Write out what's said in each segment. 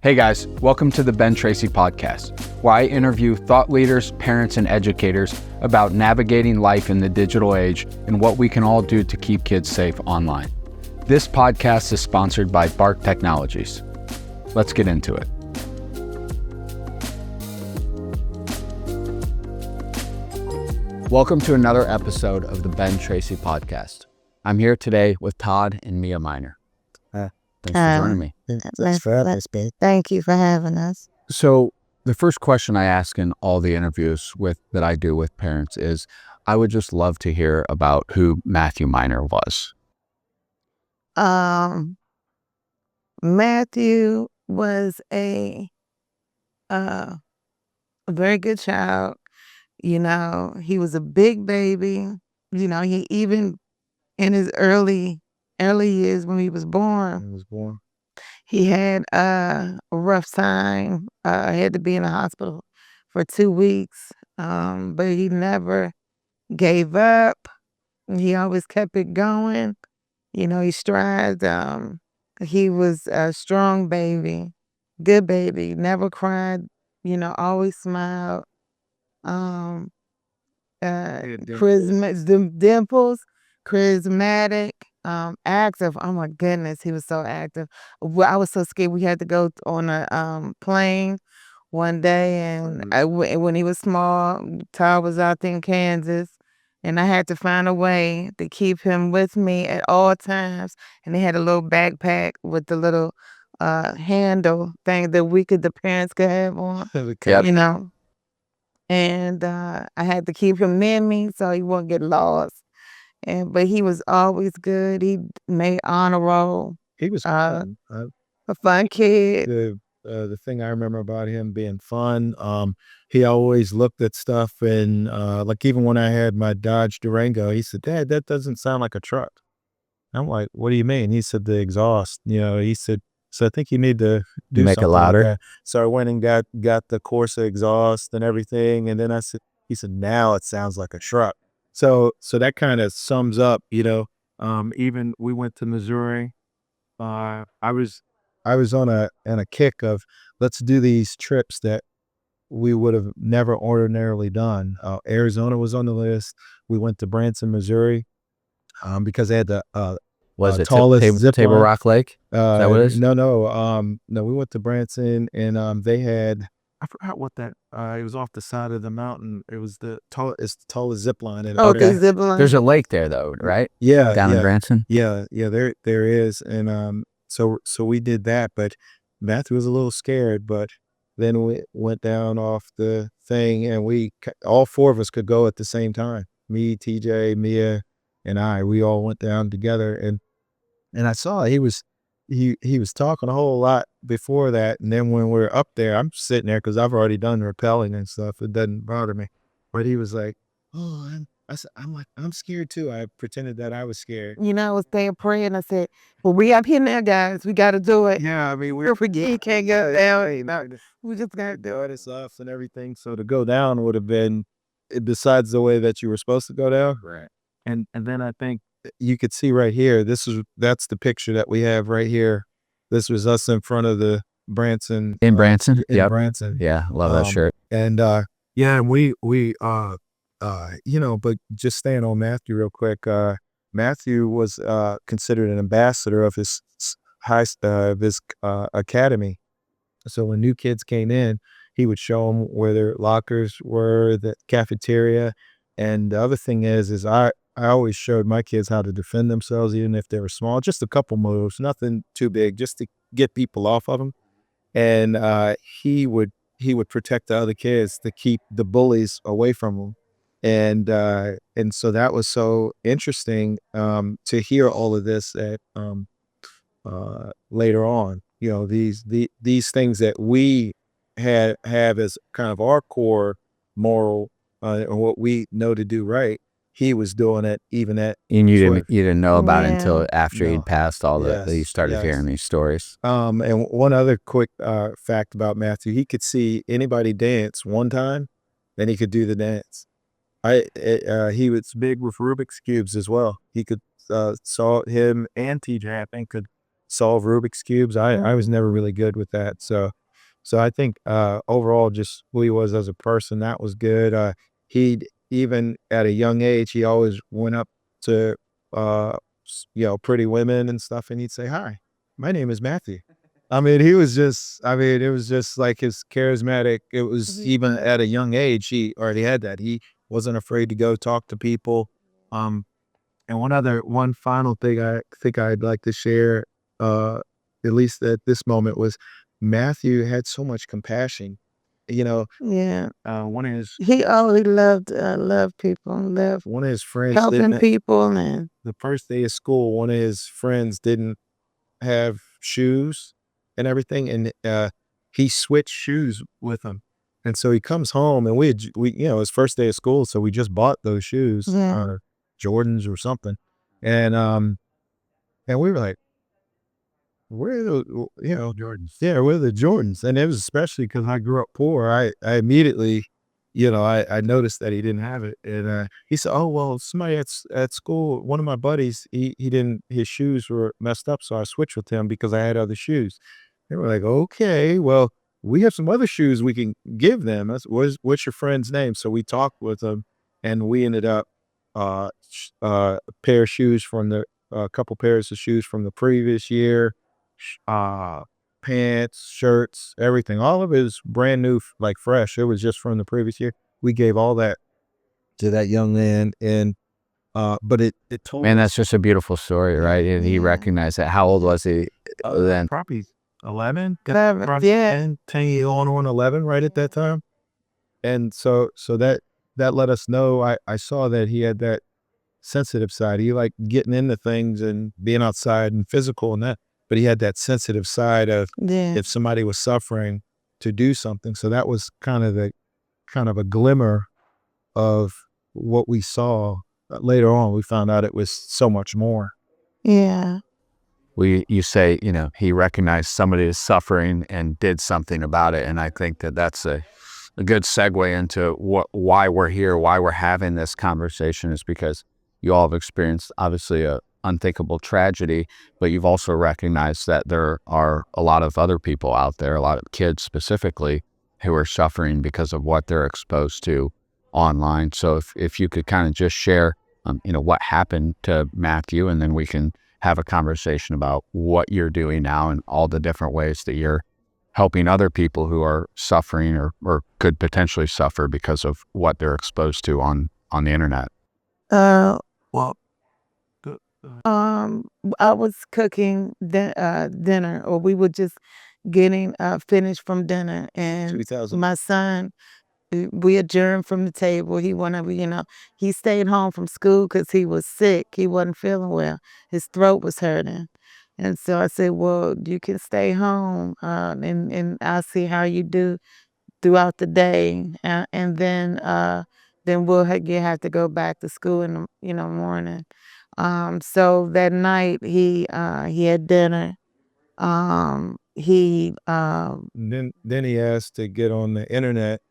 Hey guys, welcome to the Ben Tracy podcast, where I interview thought leaders, parents, and educators about navigating life in the digital age and what we can all do to keep kids safe online. This podcast is sponsored by Bark Technologies. Let's get into it. Welcome to another episode of the Ben Tracy podcast. I'm here today with Todd and Mia Minor. Thanks for joining me. Thanks for having us, babe. Thank you for having us. So the first question I ask in all the interviews that I do with parents is, I would just love to hear about who Matthew Minor was. Matthew was a very good child. You know, he was a big baby. You know, he even in his early years when he was born, he had a rough time. Had to be in the hospital for 2 weeks, but he never gave up. He always kept it going. You know, he strived. He was a strong baby, good baby, never cried, you know, always smiled. Dimples, charismatic, active. Oh my goodness, he was so active. I was so scared. We had to go on a plane one day, and when he was small, Todd was out there in Kansas, and I had to find a way to keep him with me at all times. And they had a little backpack with the little handle thing that the parents could have on, Yep. you know. And I had to keep him near me so he wouldn't get lost. But he was always good. He made honor roll. He was fun. A fun kid. The thing I remember about him being fun, he always looked at stuff and like even when I had my Dodge Durango, he said, "Dad, that doesn't sound like a truck." I'm like, "What do you mean?" He said, "The exhaust." You know, he said, "So I think you need to do Make it something louder." like that." So I went and got the KOSA exhaust and everything, and then he said, "Now it sounds like a truck." So that kind of sums up, you know. Even we went to Missouri. I was on a kick of let's do these trips that we would have never ordinarily done. Arizona was on the list. We went to Branson, Missouri, because they had the Was it tallest zip Table line. Rock Lake? Is that what it is? No. We went to Branson, and they had, I forgot what that. It was off the side of the mountain. It was the tallest zip line. The zip line. There's a lake there though, right? Yeah, Down in Branson? Yeah. There is, and so we did that, but Matthew was a little scared, but then we went down off the thing, and all four of us could go at the same time. Me, TJ, Mia, and I. We all went down together, and I saw he was talking a whole lot before that, and then when we're up there, I'm sitting there because I've already done rappelling and stuff. It doesn't bother me, but he was like, "Oh," I'm like, "I'm scared too." I pretended that I was scared. You know, I was saying prayer, and I said, "Well, we up here now, guys. We got to do it. Yeah, I mean, We'll forget. You can't go down. You know, we just got to do it." It's off and everything. So to go down would have been, besides the way that you were supposed to go down. Right. And then I think you could see right here, that's the picture that we have right here. This was us in front of the Branson. In Branson? In Yep. Branson. Yeah, love that shirt. And yeah, we you know, but just staying on Matthew real quick, Matthew was considered an ambassador of his academy. So when new kids came in, he would show them where their lockers were, the cafeteria. And the other thing is I always showed my kids how to defend themselves, even if they were small, just a couple moves, nothing too big, just to get people off of them. And he would protect the other kids to keep the bullies away from them. And so that was so interesting to hear all of this at later on. You know, these things that we have as kind of our core moral and what we know to do right. He was doing it even at. And you didn't know about it Yeah. until after No. he'd passed all Yes, that you started yes. hearing these stories. And one other quick fact about Matthew, he could see anybody dance one time, then he could do the dance. He was big with Rubik's cubes as well. He could saw him and TJ, I think, could solve Rubik's cubes. I was never really good with that. So I think overall, just who he was as a person, that was good. He'd even at a young age, he always went up to pretty women and stuff, and he'd say, "Hi, my name is Matthew." I mean, he was just. I mean, it was just like his charismatic. It was even at a young age, he already had that. He wasn't afraid to go talk to people. Um, and one final thing I think I'd like to share, uh, at least at this moment, was Matthew had so much compassion. You know, Yeah. one of his He always loved people, loved one of his friends helping didn't. people, and The first day of school, one of his friends didn't have shoes and everything, and he switched shoes with him. And so he comes home, and his first day of school, so we just bought those shoes, yeah, Jordans or something, and and we were like, where are the Jordans? Yeah, where are the Jordans? And it was especially because I grew up poor. I immediately, I noticed that he didn't have it, and he said, "Oh well, somebody at school, one of my buddies, he didn't, his shoes were messed up, so I switched with him because I had other shoes." They were like, "Okay, well, we have some other shoes we can give them. What's your friend's name?" So we talked with them, and we ended up a pair of shoes from a couple pairs of shoes from the previous year, uh, pants, shirts, everything. All of it is brand new, like fresh. It was just from the previous year. We gave all that to that young man, and but it told Man, us that's just a beautiful story, right? And he yeah. recognized that. How old was he then? probably 11, Clever, yeah, 10 years on 11 right at that time. And so that let us know. I saw that he had that sensitive side. He liked getting into things and being outside and physical and that, but he had that sensitive side of yeah, if somebody was suffering to do something. So that was kind of a glimmer of what we saw. Later on, we found out it was so much more. yeah, You say, he recognized somebody is suffering and did something about it. And I think that that's a good segue into why we're here, why we're having this conversation, is because you all have experienced obviously a unthinkable tragedy, but you've also recognized that there are a lot of other people out there, a lot of kids specifically, who are suffering because of what they're exposed to online. So if you could kind of just share, what happened to Matthew, and then we can have a conversation about what you're doing now and all the different ways that you're helping other people who are suffering or could potentially suffer because of what they're exposed to on the internet. uh, Well, I was cooking dinner, or we were just getting finished from dinner, and 2000. my son, we adjourned from the table. He wanted, he stayed home from school because he was sick. He wasn't feeling well. His throat was hurting. And so I said, well, you can stay home, and I'll see how you do throughout the day. And then we'll you have to go back to school in the, morning. So that night he had dinner. He Then he asked to get on the internet,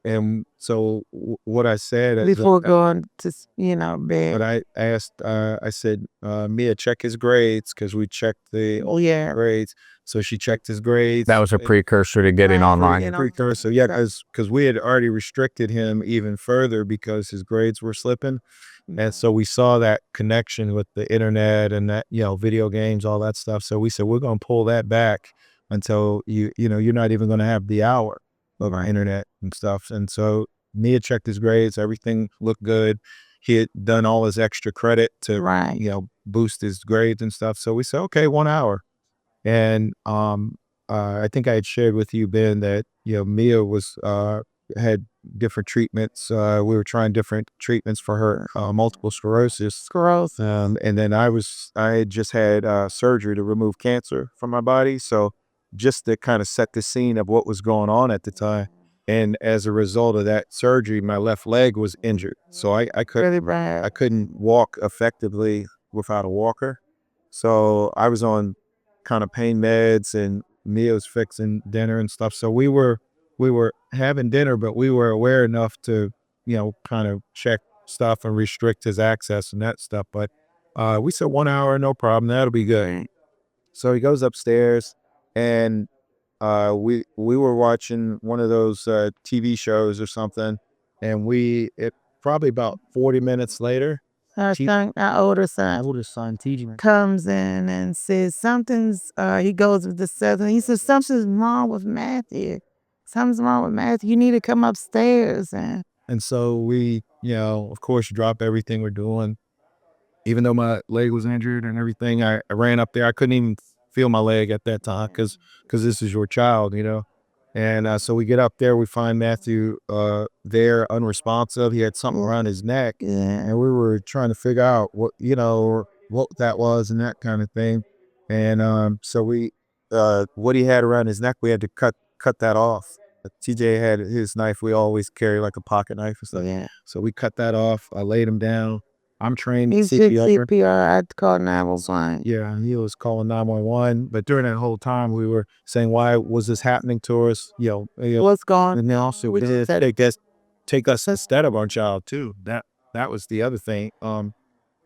and so what I said is, before going to but bed. I asked, I said, Mia, check his grades because we checked the Yeah. grades. So she checked his grades. That was a precursor to getting Right, online. Precursor, yeah, because we had already restricted him even further because his grades were slipping. And so we saw that connection with the internet and that, video games, all that stuff. So we said, we're going to pull that back until you're not even going to have the hour of our internet and stuff. And so Mia checked his grades. Everything looked good. He had done all his extra credit to, Right. boost his grades and stuff. So we said, okay, 1 hour. And I think I had shared with you, Ben, that Mia had different treatments. We were trying different treatments for her multiple sclerosis. Gross. And then I had just had surgery to remove cancer from my body. So just to kind of set the scene of what was going on at the time. And as a result of that surgery, my left leg was injured. So Really bad. I couldn't walk effectively without a walker. So I was on kind of pain meds, and Mia was fixing dinner and stuff. So we were having dinner, but we were aware enough to, kind of check stuff and restrict his access and that stuff. But we said 1 hour, no problem. That'll be good. So he goes upstairs, and we were watching one of those TV shows or something, and it probably about 40 minutes later, Our older son, TJ, comes in and says something's. He goes with the southern. He says something's wrong with Matthew. Something's wrong with Matthew. You need to come upstairs. And so we, of course, drop everything we're doing. Even though my leg was injured and everything, I ran up there. I couldn't even feel my leg at that time because this is your child. And so we get up there, we find Matthew there, unresponsive. He had something around his neck, and we were trying to figure out what that was and that kind of thing. And so we, what he had around his neck, we had to cut that off. TJ had his knife. We always carry like a pocket knife or something. So we cut that off. I laid him down. I'm trained CPR. I'd call 911. Yeah, he was calling 911. But during that whole time, we were saying, "Why was this happening to us?" What's going? And then also, take us instead of our child too. That was the other thing.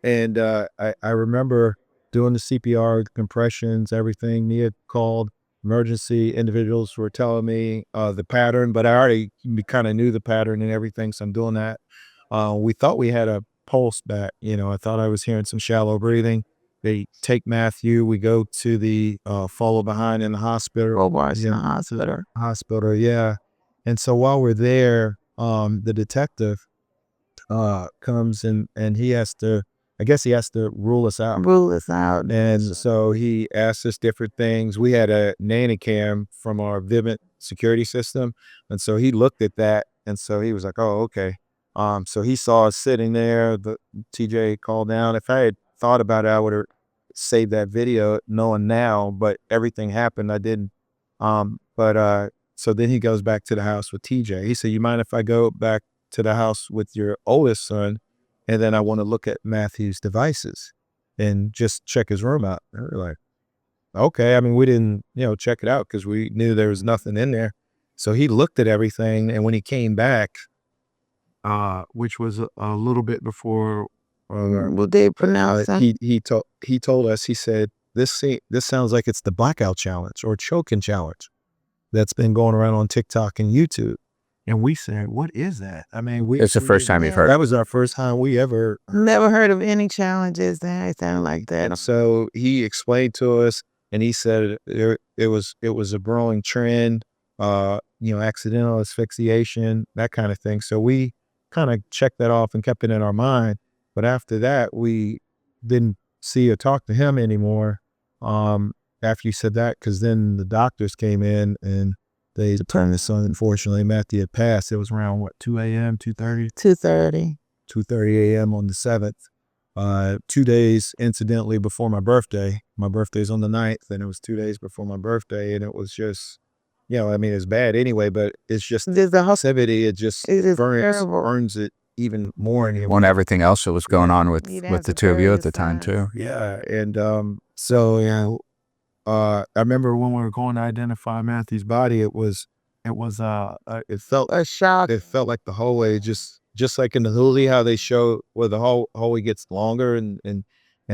And I remember doing the CPR, the compressions, everything. Mia called emergency. Individuals were telling me the pattern, but I already kind of knew the pattern and everything, so I'm doing that. We thought we had a pulse back. I thought I was hearing some shallow breathing. They take Matthew. We go to the follow behind in the hospital. Hospital, yeah. And so while we're there, the detective comes and he has to, I guess he has to rule us out. And so he asked us different things. We had a nanny cam from our Vivint security system. And so he looked at that. And so he was like, oh, okay. So he saw us sitting there. The TJ called down. If I had thought about it, I would have saved that video knowing now, but everything happened. I didn't. So then he goes back to the house with TJ. He said, you mind if I go back to the house with your oldest son? And then I want to look at Matthew's devices and just check his room out. And we're like, okay. I mean, we didn't, check it out because we knew there was nothing in there. So he looked at everything. And when he came back, which was a little bit before, what they pronounce he told us, he said, this sounds like it's the blackout challenge or choking challenge that's been going around on TikTok and YouTube. And we said, what is that? I mean, it's the first time you've heard. That was our first time we ever. Never heard of any challenges that anything like that. And so he explained to us, and he said it was a growing trend, accidental asphyxiation, that kind of thing. So we kind of checked that off and kept it in our mind. But after that, we didn't see or talk to him anymore after you said that, because then the doctors came in and they turned his son. Unfortunately, Matthew had passed. It was around 2 a.m., 2:30? 2:30. 2:30 a.m. on the 7th. 2 days, incidentally, before my birthday. My birthday's on the 9th, and it was 2 days before my birthday, and it was just, it's bad anyway, but it's just the hostility. It just burns it even more. On everything else that was going on with the two of you at the time too. Yeah, and I remember when we were going to identify Matthew's body, it felt a shock. It felt like the hallway, just like in the Huli, how they show where the hallway gets longer, and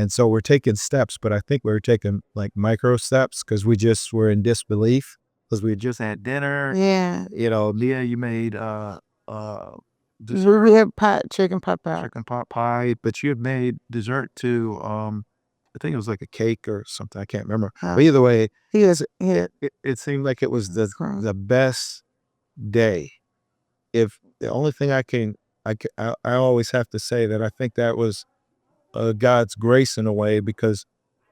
so we're taking steps, but I think we were taking like micro steps because we just were in disbelief because we had just had dinner. Yeah. Leah, you made we had chicken pot pie, but you had made dessert too. I think it was like a cake or something. I can't remember. But either way, it seemed like it was the best day. If the only thing I always have to say that I think that was God's grace in a way, because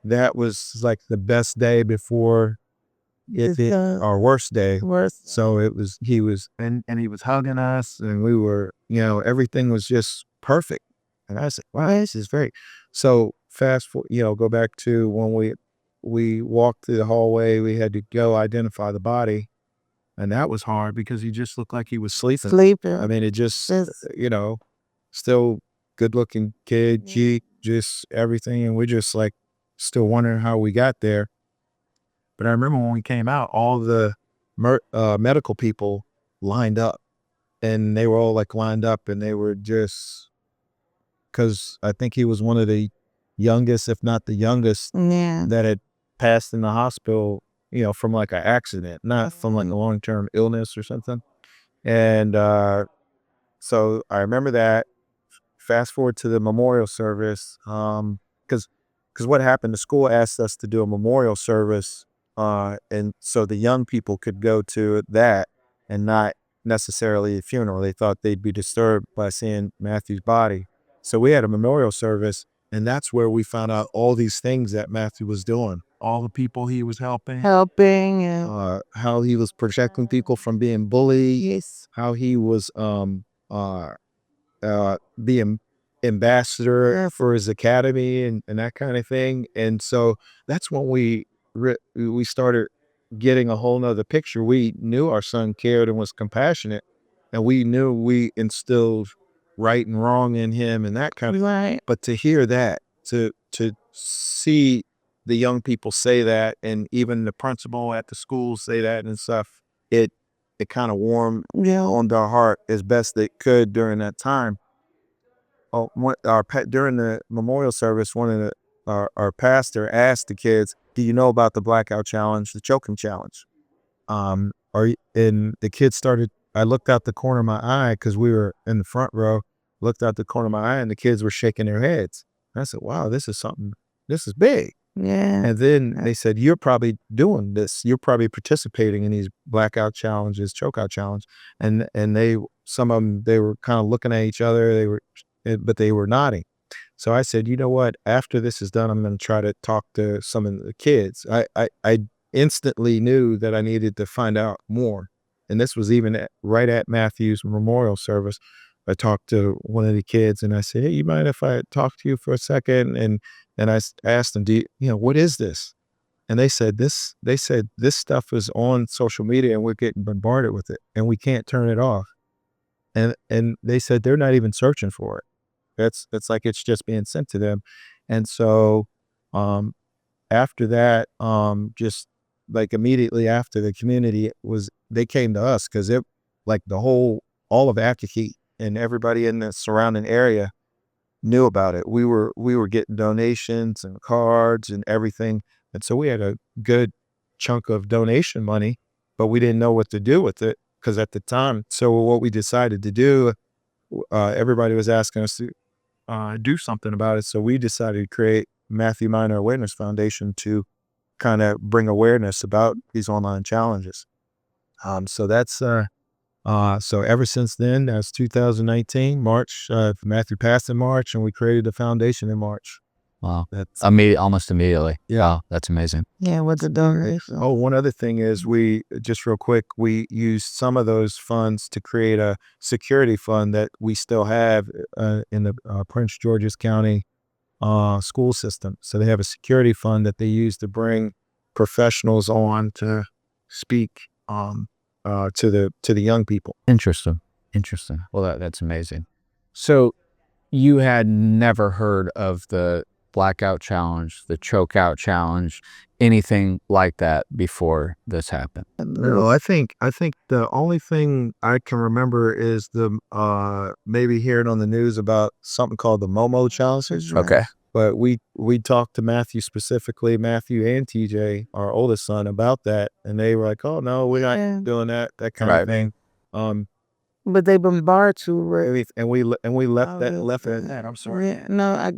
that was like the best day before our worst day. So he was hugging us, and we were, everything was just perfect. And I said, wow, this is very. So fast forward, go back to when we walked through the hallway. We had to go identify the body, and that was hard because he just looked like he was sleeping. I mean, it just, still good looking kid, just everything, and we're just like still wondering how we got there. But I remember when we came out, all the medical people lined up, and they were all like lined up, and they were just, because I think he was one of the youngest, if not the youngest, that had passed in the hospital, from like an accident, not from like a long-term illness or something. And so I remember that. Fast forward to the memorial service, because what happened, the school asked us to do a memorial service, and so the young people could go to that and not necessarily a funeral. They thought they'd be disturbed by seeing Matthew's body. So we had a memorial service, and that's where we found out all these things that Matthew was doing, all the people he was helping, and how he was protecting people from being bullied, yes, how he was being ambassador for his academy and that kind of thing. And so that's when we started getting a whole nother picture. We knew our son cared and was compassionate, and we knew we instilled right and wrong in him and that kind of. right. But to hear that, to see the young people say that, and even the principal at the school say that and stuff, it kind of warmed on our heart as best it could during that time. Oh, during the memorial service, one of our pastor asked the kids, "Do you know about the blackout challenge, the choking challenge?" And the kids started. I looked out the corner of my eye because we were in the front row. Looked out the corner of my eye, and the kids were shaking their heads. And I said, "Wow, this is something. This is big." Yeah. And then they said, "You're probably doing this. You're probably participating in these blackout challenges, chokeout challenge." And some of them, they were kind of looking at each other. But they were nodding. So I said, "You know what? After this is done, I'm going to try to talk to some of the kids." I instantly knew that I needed to find out more. And this was even right at Matthew's memorial service. I talked to one of the kids and I said, "Hey, you mind if I talk to you for a second?" And I asked them, what is this?" And they said, this stuff is on social media and we're getting bombarded with it and we can't turn it off. And they said they're not even searching for it. It's like it's just being sent to them. And so after that, just like immediately after, the community they came to us because it, like all of Accokeek and everybody in the surrounding area knew about it. We were getting donations and cards and everything. And so we had a good chunk of donation money, but we didn't know what to do with it because at the time. So what we decided to do, everybody was asking us to do something about it. So we decided to create Matthew Minor Awareness Foundation to kind of bring awareness about these online challenges. So that's so ever since then, that's 2019, March. Matthew passed in March, and we created the foundation in March. Wow. That's Almost immediately. Yeah. Wow, that's amazing. Yeah, what's the donation? Oh, one other thing is we just real quick, we used some of those funds to create a security fund that we still have in the Prince George's County school system. So they have a security fund that they use to bring professionals on to speak to the young people. Interesting. Well, that's amazing. So you had never heard of the blackout challenge, the chokeout challenge, anything like that before this happened? No, I think the only thing I can remember is the maybe hearing on the news about something called the Momo challenge. Okay. But we talked to Matthew specifically, Matthew and TJ, our oldest son, about that, and they were like, "Oh no, we're not doing that kind of thing." But they bombard you, right? And we left it at that. I'm sorry. Yeah, no,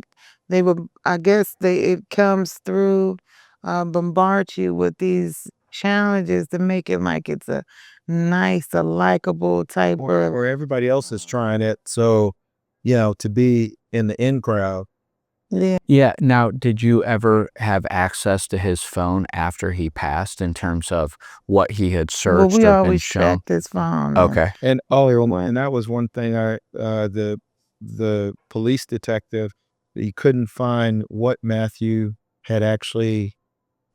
I guess it comes through, bombard you with these challenges to make it like it's a nice, a likable type of. Or everybody else is trying it, so to be in the in crowd. Yeah. Yeah. Now, did you ever have access to his phone after he passed in terms of what he had Well, searched we or been always shown? checked his phone. Okay. And and that was one thing the police detective, he couldn't find what Matthew had actually,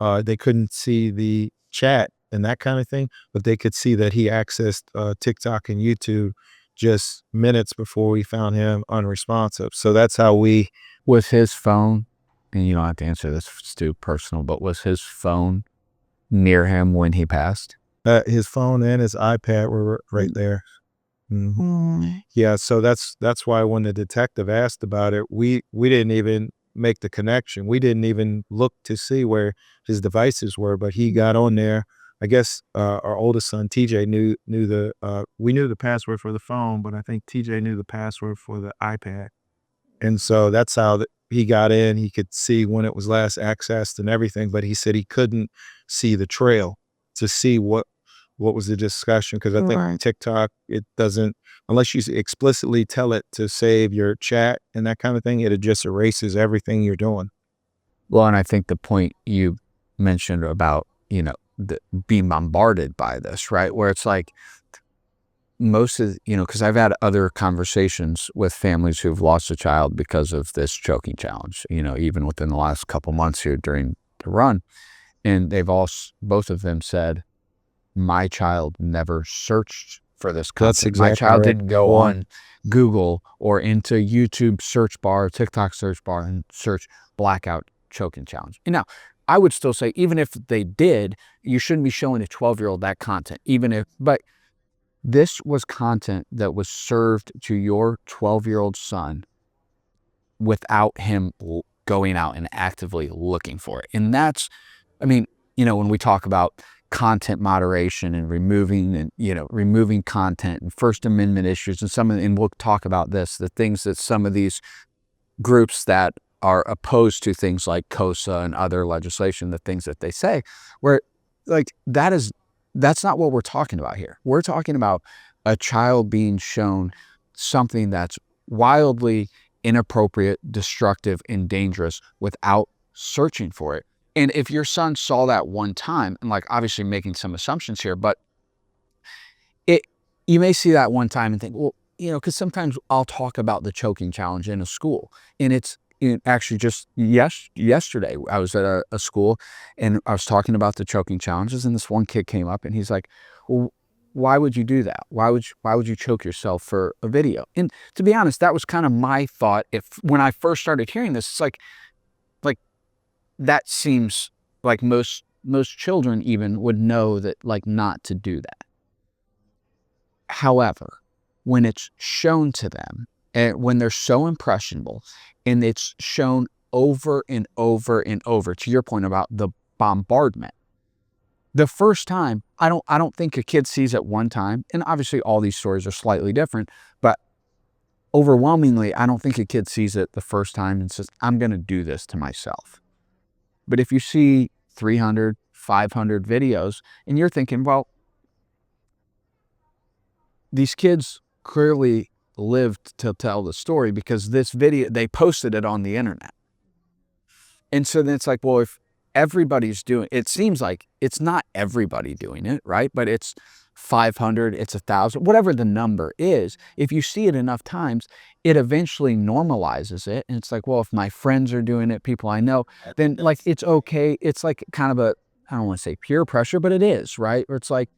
they couldn't see the chat and that kind of thing, but they could see that he accessed TikTok and YouTube just minutes before we found him unresponsive. So that's how Was his phone, and you don't have to answer this, it's too personal, but was his phone near him when he passed? his phone and his iPad were right there. Mm. Yeah, so that's why when the detective asked about it, we didn't even make the connection. We didn't even look to see where his devices were, but he got on there. I guess our oldest son, TJ, knew we knew the password for the phone, but I think TJ knew the password for the iPad. And so that's how he got in. He could see when it was last accessed and everything, but he said he couldn't see the trail to see what was the discussion. Cause I think Right. TikTok, it doesn't, unless you explicitly tell it to save your chat and that kind of thing, it just erases everything you're doing. Well, and I think the point you mentioned about, being bombarded by this, right? Where it's like most of, because I've had other conversations with families who've lost a child because of this choking challenge, even within the last couple months here during the run. And both of them said, my child never searched for this content. That's exactly my child right. didn't go on Google or into YouTube search bar, TikTok search bar, and search blackout choking challenge. And now, I would still say, even if they did, you shouldn't be showing a 12-year-old that content, but this was content that was served to your 12-year-old son without him going out and actively looking for it. And that's, when we talk about content moderation and removing content and First Amendment issues and we'll talk about this, the things that some of these groups that are opposed to things like KOSA and other legislation, the things that they say, where like that's not what we're talking about here. We're talking about a child being shown something that's wildly inappropriate, destructive, and dangerous without searching for it. And if your son saw that one time, and like obviously making some assumptions here, but you may see that one time and think, well, because sometimes I'll talk about the choking challenge in a school, and it's actually just yesterday I was at a school and I was talking about the choking challenges, and this one kid came up and he's like, well, why would you do that? Why would you choke yourself for a video? And to be honest, that was kind of my thought. When I first started hearing this, it's like that seems like most children even would know that, like, not to do that. However, when it's shown to them, and when they're so impressionable, and it's shown over and over and over, to your point about the bombardment, the first time, I don't think a kid sees it one time, and obviously all these stories are slightly different, but overwhelmingly, I don't think a kid sees it the first time and says, I'm going to do this to myself. But if you see 300, 500 videos, and you're thinking, well, these kids clearly lived to tell the story because this video, they posted it on the internet. And so then it's like, well, if everybody's doing it, seems like it's not everybody doing it, right? But it's 500, it's 1,000, whatever the number is. If you see it enough times, it eventually normalizes it. And it's like, well, if my friends are doing it, people I know, then like, it's okay. It's like kind of I don't want to say peer pressure, but it is, right? Or it's like,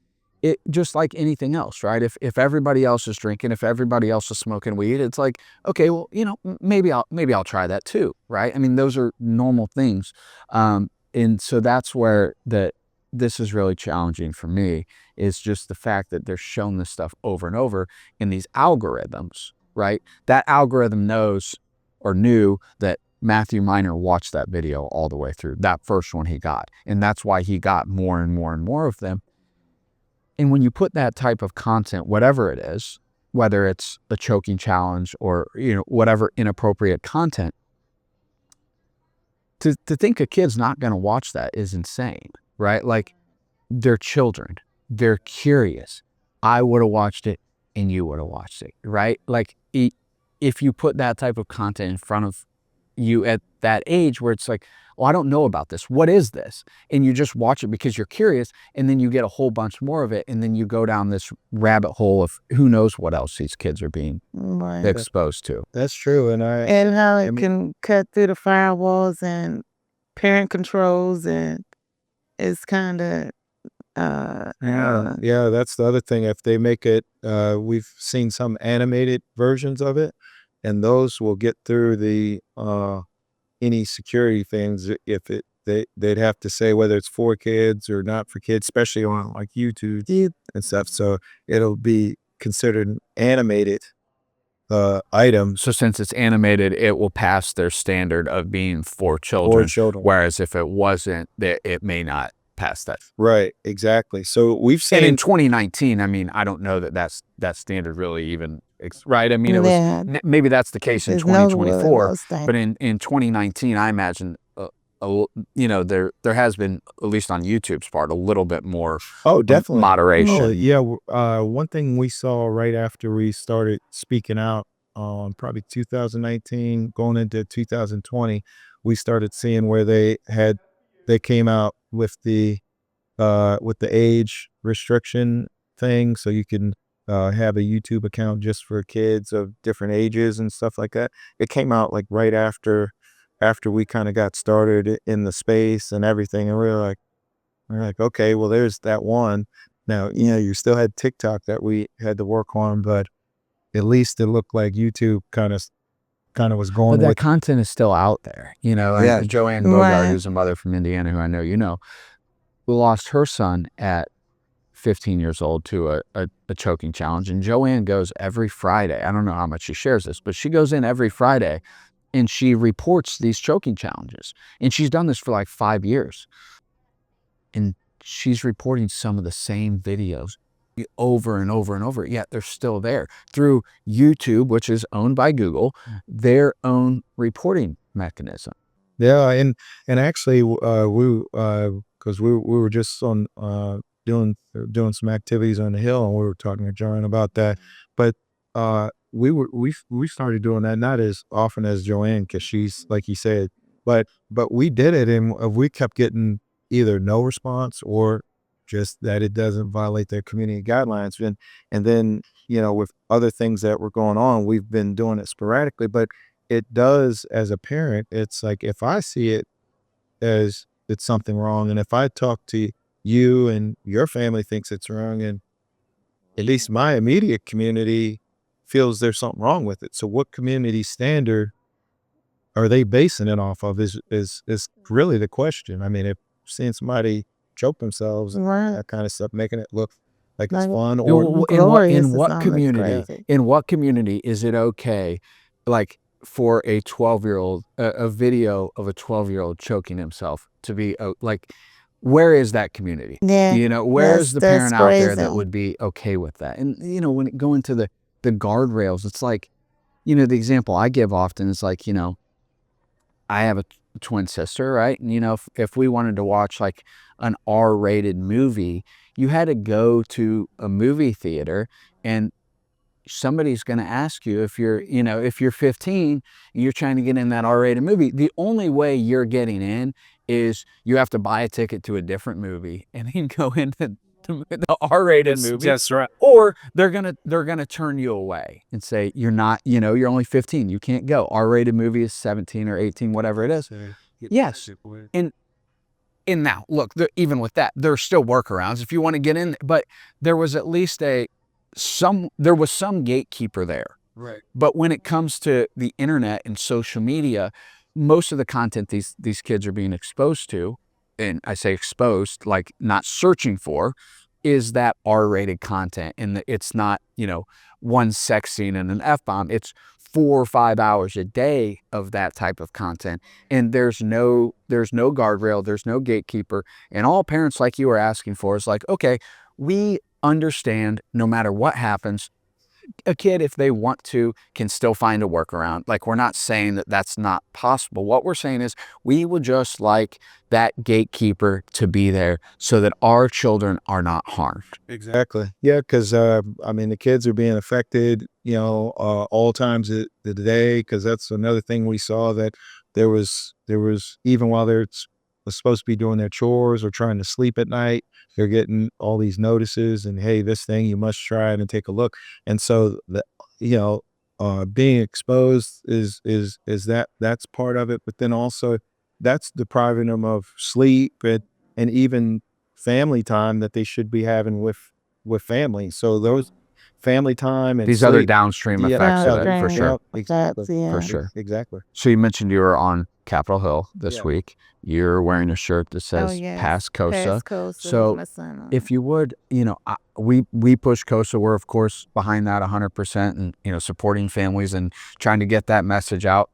it just like anything else, right? If everybody else is drinking, if everybody else is smoking weed, it's like, okay, well, maybe I'll try that too, right? I mean, those are normal things. And so that's where this is really challenging for me, is just the fact that they're shown this stuff over and over in these algorithms, right? That algorithm knows or knew that Matthew Minor watched that video all the way through, that first one he got. And that's why he got more and more and more of them. And when you put that type of content, whatever it is, whether it's a choking challenge or, whatever inappropriate content, to think a kid's not going to watch that is insane, right? Like, they're children. They're curious. I would have watched it and you would have watched it, right? Like, if you put that type of content in front of you at that age where it's like, oh, I don't know about this. What is this? And you just watch it because you're curious, and then you get a whole bunch more of it, and then you go down this rabbit hole of who knows what else these kids are being exposed to. That's true. And how it can cut through the firewalls and parent controls, and it's kind of yeah, that's the other thing. If they make it, we've seen some animated versions of it, and those will get through the any security things. If they'd have to say whether it's for kids or not for kids, especially on like YouTube and stuff. So it'll be considered animated items So since it's animated, it will pass their standard of being for children. for children. Whereas if it wasn't, it may not pass that. Right, exactly. So we've And in seen 2019, I mean, I don't know that standard really even right. I mean, it was Yeah. maybe that's the case in There's no really 2024, low standard. but in 2019, I imagine you know, there has been, at least on YouTube's part, a little bit more definitely moderation. yeah. One thing we saw right after we started speaking out, probably 2019 going into 2020, we started seeing where they came out with the age restriction thing, so you can have a YouTube account just for kids of different ages and stuff like that. It came out like right after we kind of got started in the space and everything, and we're like, okay, well, there's that one. Now, you know, you still had TikTok that we had to work on, but at least it looked like YouTube kind of was But going that with. content is still out there, you know. Yeah. And Joanne Bogart, Right. who's a mother from Indiana, who I know you know, who lost her son at 15 years old to a choking challenge. And Joanne goes every Friday. I don't know how much she shares this, but she goes in every Friday and she reports these choking challenges. And she's done this for like 5 years. And she's reporting some of the same videos over and over and over, yet they're still there through YouTube, which is owned by Google, their own reporting mechanism. Yeah, and actually, because we were just on doing some activities on the hill, and we were talking to John about that. But we started doing that not as often as Joanne, because she's like you said, but we did it, and we kept getting either no response or just that it doesn't violate their community guidelines. And then, you know, with other things that were going on, we've been doing it sporadically, but it does, as a parent, it's like if I see it as it's something wrong, and if I talk to you and your family thinks it's wrong, and at least my immediate community feels there's something wrong with it. So what community standard are they basing it off of is really the question. I mean, if seeing somebody choke themselves and Right. that kind of stuff, making it look like it's Like, fun, You or know, glorious in is what not community crazy. in what community is it okay, like, for a 12-year-old a video of a 12-year-old choking himself to be like, where is that community? Yeah. You know, where is the parent out there that crazy. would be okay with that? And you know, when it go into the guardrails, it's like, you know, the example I give often is like, you know, I have a twin sister, right? And you know, if we wanted to watch like an R-rated movie, you had to go to a movie theater, and somebody's going to ask you if you're, you know, if you're 15 and you're trying to get in that R-rated movie. The only way you're getting in is you have to buy a ticket to a different movie and then go into the R-rated movie. That's right. Or they're gonna turn you away and say, you're not, you know, you're only 15, you can't go. R-rated movie is 17 or 18, whatever it is. Yes. And now, look, even with that, there are still workarounds if you want to get in. But there was at least some gatekeeper there. Right. But when it comes to the internet and social media, most of the content these kids are being exposed to, and I say exposed, like not searching for, is that R-rated content. And it's not, you know, one sex scene and an F-bomb. It's 4 or 5 hours a day of that type of content. And there's no guardrail, there's no gatekeeper. And all parents like you are asking for is like, okay, we understand no matter what happens, a kid, if they want to, can still find a workaround. Like, we're not saying that that's not possible. What we're saying is we would just like that gatekeeper to be there so that our children are not harmed. Exactly. Yeah, because I mean, the kids are being affected, you know, all times of the day. Because that's another thing we saw, that there was even while they're was supposed to be doing their chores or trying to sleep at night, they're getting all these notices and, hey, this thing you must try it and take a look. And so the, you know, being exposed is that's part of it, but then also that's depriving them of sleep and even family time that they should be having with family. So those family time and These other sleep, downstream yeah, effects of it, for Downstream sure. effects, yeah. For sure. exactly. So you mentioned you were on Capitol Hill this week. You're wearing a shirt that says Pass KOSA. Pass KOSA. So if you would, we push KOSA. We're of course behind that 100% and, supporting families and trying to get that message out.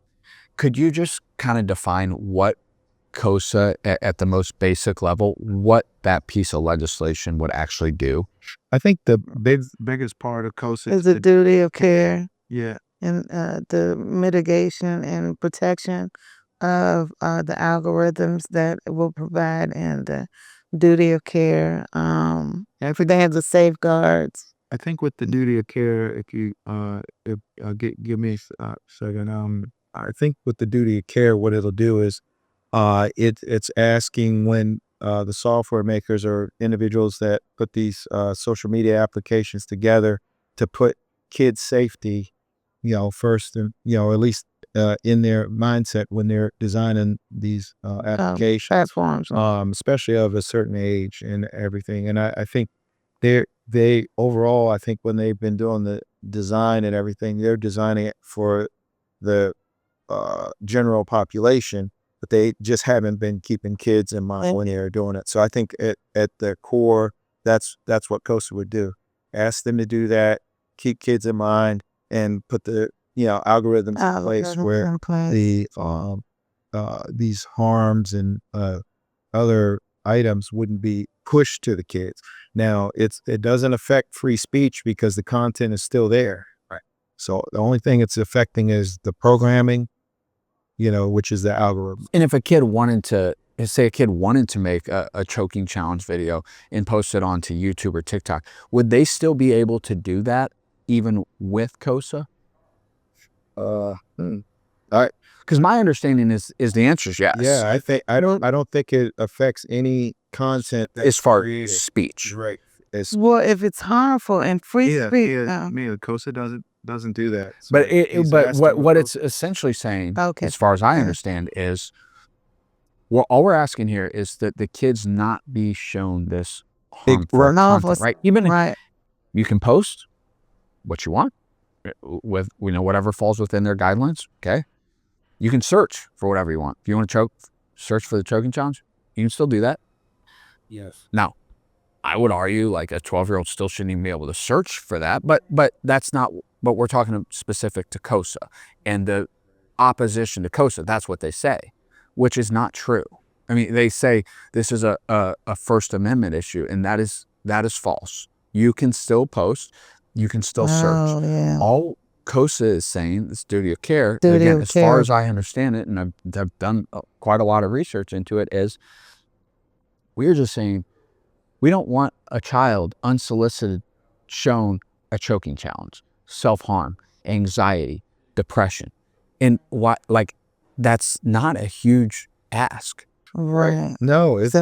Could you just kind of define what KOSA at the most basic level, what that piece of legislation would actually do? I think the biggest part of KOSA is the duty of care. Yeah. And the mitigation and protection of the algorithms that it will provide, and the duty of care. They have the safeguards. I think with the duty of care, if you give me a second, I think with the duty of care, what it'll do is it's asking when the software makers or individuals that put these social media applications together to put kids' safety, first, and at least in their mindset when they're designing these applications, Platforms. especially of a certain age and everything. And I think they overall, I think when they've been doing the design and everything, they're designing it for the general population, but they just haven't been keeping kids in mind when they're doing it. So I think at the core, that's what KOSA would do. Ask them to do that, keep kids in mind, and put the algorithms in place where these harms and other items wouldn't be pushed to the kids. Now it doesn't affect free speech because the content is still there. Right. So the only thing it's affecting is the programming, which is the algorithm. And if a kid wanted to make a choking challenge video and post it onto YouTube or TikTok, would they still be able to do that even with KOSA? All right. Because my understanding is the answer is yes. Yeah, I don't think it affects any content as far as speech. Right. Well, if it's harmful and free speech, KOSA doesn't do that. So but what it's essentially saying, as far as I understand, is all we're asking here is that the kids not be shown this harmful content, right? Even you can post what you want with whatever falls within their guidelines. Okay, you can search for whatever you want. If you want to search for the choking challenge, you can still do that. Yes. Now, I would argue like a 12-year-old still shouldn't even be able to search for that, but that's not. But we're talking specific to KOSA and the opposition to KOSA. That's what they say, which is not true. I mean, they say this is a First Amendment issue, and that is false. You can still post, you can still search. Yeah. All KOSA is saying, this duty of care, again, as far as I understand it, and I've done quite a lot of research into it, is we're just saying we don't want a child unsolicited shown a choking challenge, self-harm, anxiety, depression. And that's not a huge ask. Right. No, it's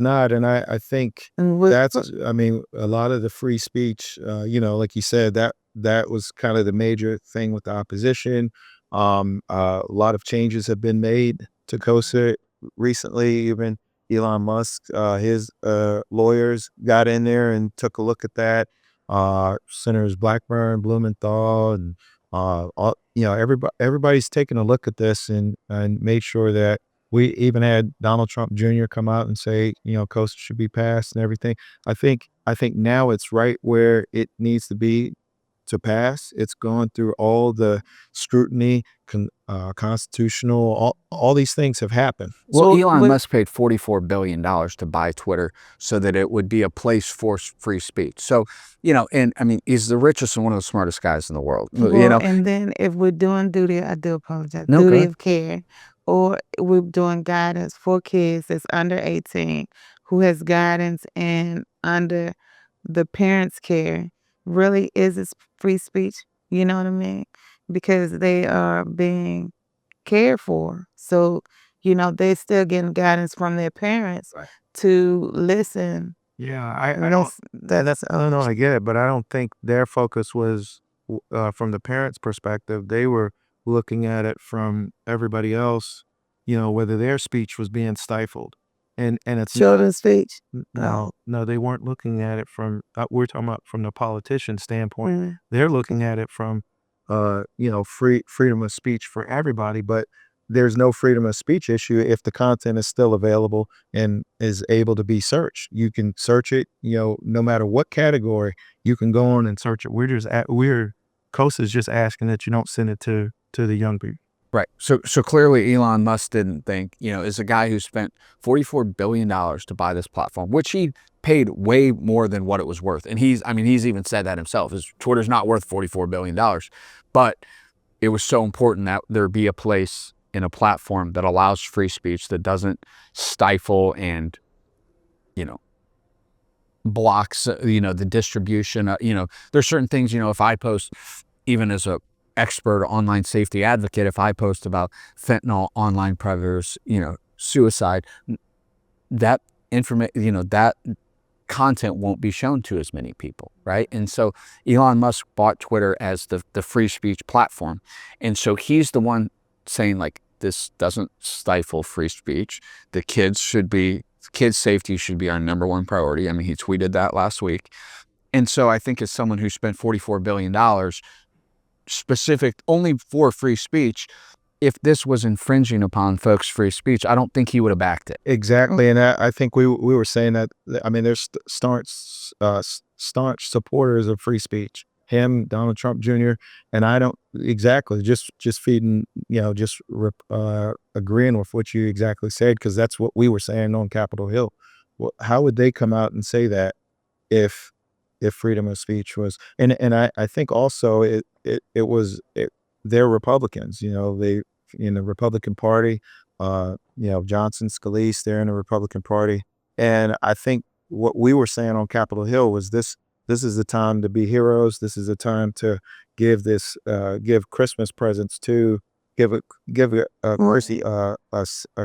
not. And I think a lot of the free speech, like you said, that was kind of the major thing with the opposition. A lot of changes have been made to KOSA recently. Even Elon Musk, his lawyers got in there and took a look at that. Senators Blackburn, Blumenthal, and everybody's taken a look at this and made sure that we even had Donald Trump Jr. come out and say, KOSA should be passed and everything. I think now it's right where it needs to be to pass. It's gone through all the scrutiny, constitutional, all these things have happened. Well, Elon Musk paid $44 billion to buy Twitter so that it would be a place for free speech. So, and I mean, he's the richest and one of the smartest guys in the world. And then if we're doing duty, I do apologize, duty of care, or we're doing guidance for kids that's under 18 who has guidance and under the parents' care, really is it free speech? You know what I mean? Because they are being cared for. So, they're still getting guidance from their parents to listen. Yeah, I don't know, I get it, but I don't think their focus was from the parents' perspective. They were looking at it from everybody else, whether their speech was being stifled. And it's children's speech. No, they weren't looking at it from. We're talking about from the politician standpoint. Mm-hmm. They're looking at it from, freedom of speech for everybody. But there's no freedom of speech issue if the content is still available and is able to be searched. You can search it, no matter what category, you can go on and search it. KOSA is just asking that you don't send it to the young people. Right. So clearly Elon Musk didn't think, is a guy who spent $44 billion to buy this platform, which he paid way more than what it was worth. And he's even said that himself. Twitter's not worth $44 billion. But it was so important that there be a place in a platform that allows free speech, that doesn't stifle and, blocks, the distribution. There's certain things, if I post, even as a expert online safety advocate, if I post about fentanyl, online predators, suicide, that that content won't be shown to as many people, right? And so Elon Musk bought Twitter as the free speech platform. And so he's the one saying, like, this doesn't stifle free speech. Kids' safety should be our number one priority. I mean, he tweeted that last week. And so I think as someone who spent $44 billion specific only for free speech, if this was infringing upon folks' free speech, I don't think he would have backed it. Exactly. And I think we were saying that, I mean, there's staunch supporters of free speech. Him, Donald Trump Jr., and I don't exactly just feeding, agreeing with what you exactly said, because that's what we were saying on Capitol Hill. Well, how would they come out and say that if freedom of speech was, and I think also they're Republicans, they in the Republican Party, Johnson, Scalise, they're in the Republican Party. And I think what we were saying on Capitol Hill was this is the time to be heroes. This is the time to give Christmas presents to give a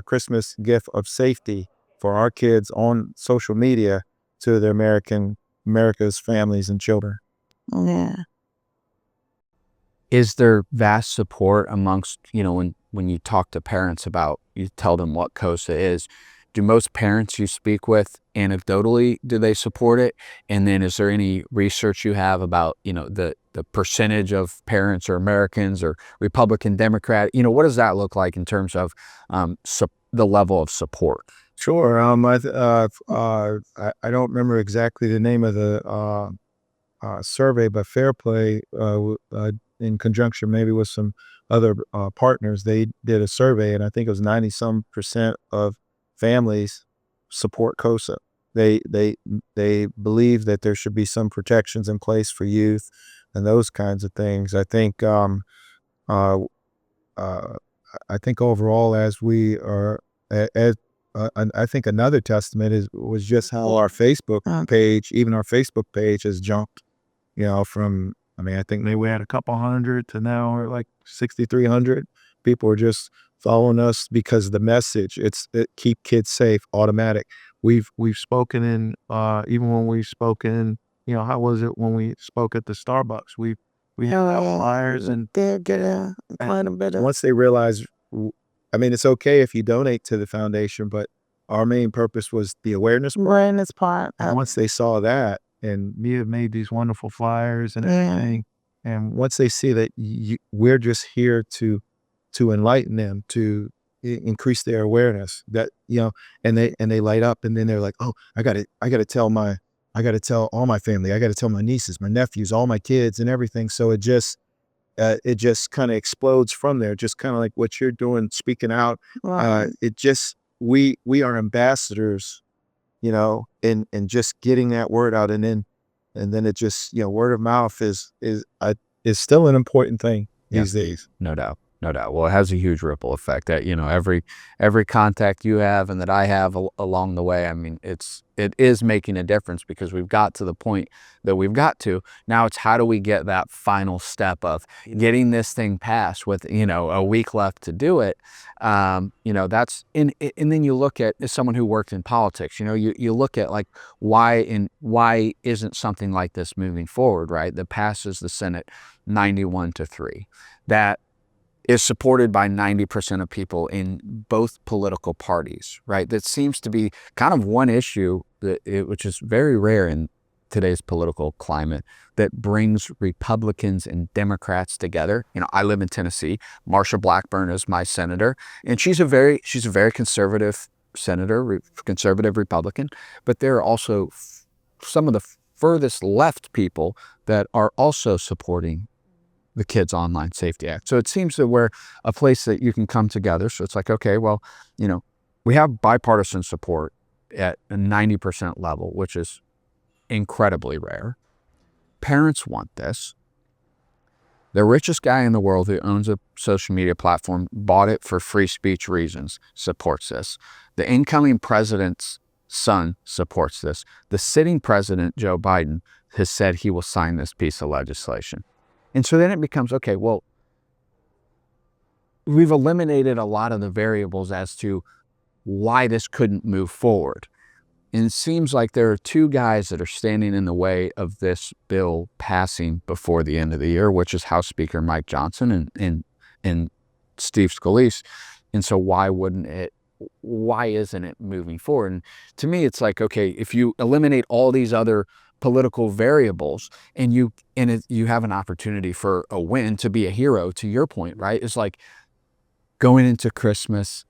Christmas gift of safety for our kids on social media to the America's families and children. Yeah. Is there vast support amongst, when you talk to parents about, you tell them what KOSA is, do most parents you speak with anecdotally, do they support it? And then is there any research you have about, the percentage of parents or Americans or Republican, Democrat, what does that look like in terms of the level of support? Sure. I don't remember exactly the name of the survey, but Fair Play, in conjunction maybe with some other partners, they did a survey, and I think it was 90-some% of families support KOSA. They believe that there should be some protections in place for youth and those kinds of things. I think overall, as we are, I think another testament was just how our Facebook page, even our Facebook page, has jumped. From, I think we had a couple hundred to now we're like 6,300. People are just following us because the message, it keep kids safe, automatic. We've spoken in, even when we've spoken, how was it when we spoke at the Starbucks? We had flyers and they're getting quite a bit of. Once they realize, it's okay if you donate to the foundation, but our main purpose was the awareness part. And once they saw that, and Mia made these wonderful flyers and everything, and once they see that we're just here to enlighten them, to increase their awareness, that and they light up, and then they're like, oh, I gotta tell all my family, I gotta tell my nieces, my nephews, all my kids, and everything. So it just kind of explodes from there, just kind of like what you're doing, speaking out. Wow. We are ambassadors, and just getting that word out, and then it just, word of mouth is still an important thing these days. No doubt. Well, it has a huge ripple effect that, every contact you have and that I have along the way, it is making a difference, because we've got to the point that we've got to. Now it's how do we get that final step of getting this thing passed with, a week left to do it. That's, and then you look at, as someone who worked in politics, you look at like why isn't something like this moving forward, right? That passes the Senate 91-3. That is supported by 90% of people in both political parties, right? That seems to be kind of one issue which is very rare in today's political climate that brings Republicans and Democrats together. I live in Tennessee. Marsha Blackburn is my senator, and she's a very conservative senator, conservative Republican, but there are also some of the furthest left people that are also supporting the Kids Online Safety Act. So it seems that we're a place that you can come together. So it's like, okay, well, we have bipartisan support at a 90% level, which is incredibly rare. Parents want this. The richest guy in the world who owns a social media platform bought it for free speech reasons, supports this. The incoming president's son supports this. The sitting president, Joe Biden, has said he will sign this piece of legislation. And so then it becomes, okay, well, we've eliminated a lot of the variables as to why this couldn't move forward. And it seems like there are two guys that are standing in the way of this bill passing before the end of the year, which is House Speaker Mike Johnson and Steve Scalise. And so why isn't it moving forward? And to me, it's like, okay, if you eliminate all these other political variables and you have an opportunity for a win, to be a hero, to your point, right? It's like going into Christmas,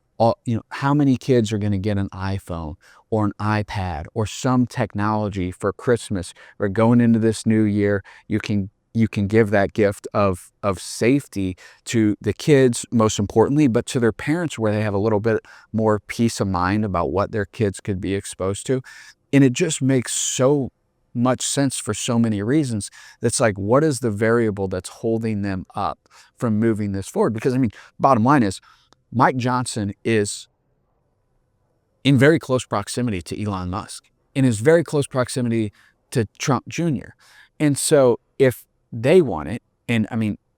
how many kids are going to get an iPhone or an iPad or some technology for Christmas? Or going into this new year, you can give that gift of safety to the kids, most importantly, but to their parents, where they have a little bit more peace of mind about what their kids could be exposed to. And it just makes so much sense for so many reasons. That's like, what is the variable that's holding them up from moving this forward? Because bottom line is, Mike Johnson is in very close proximity to Elon Musk, and is very close proximity to Trump Jr. And so if they want it, and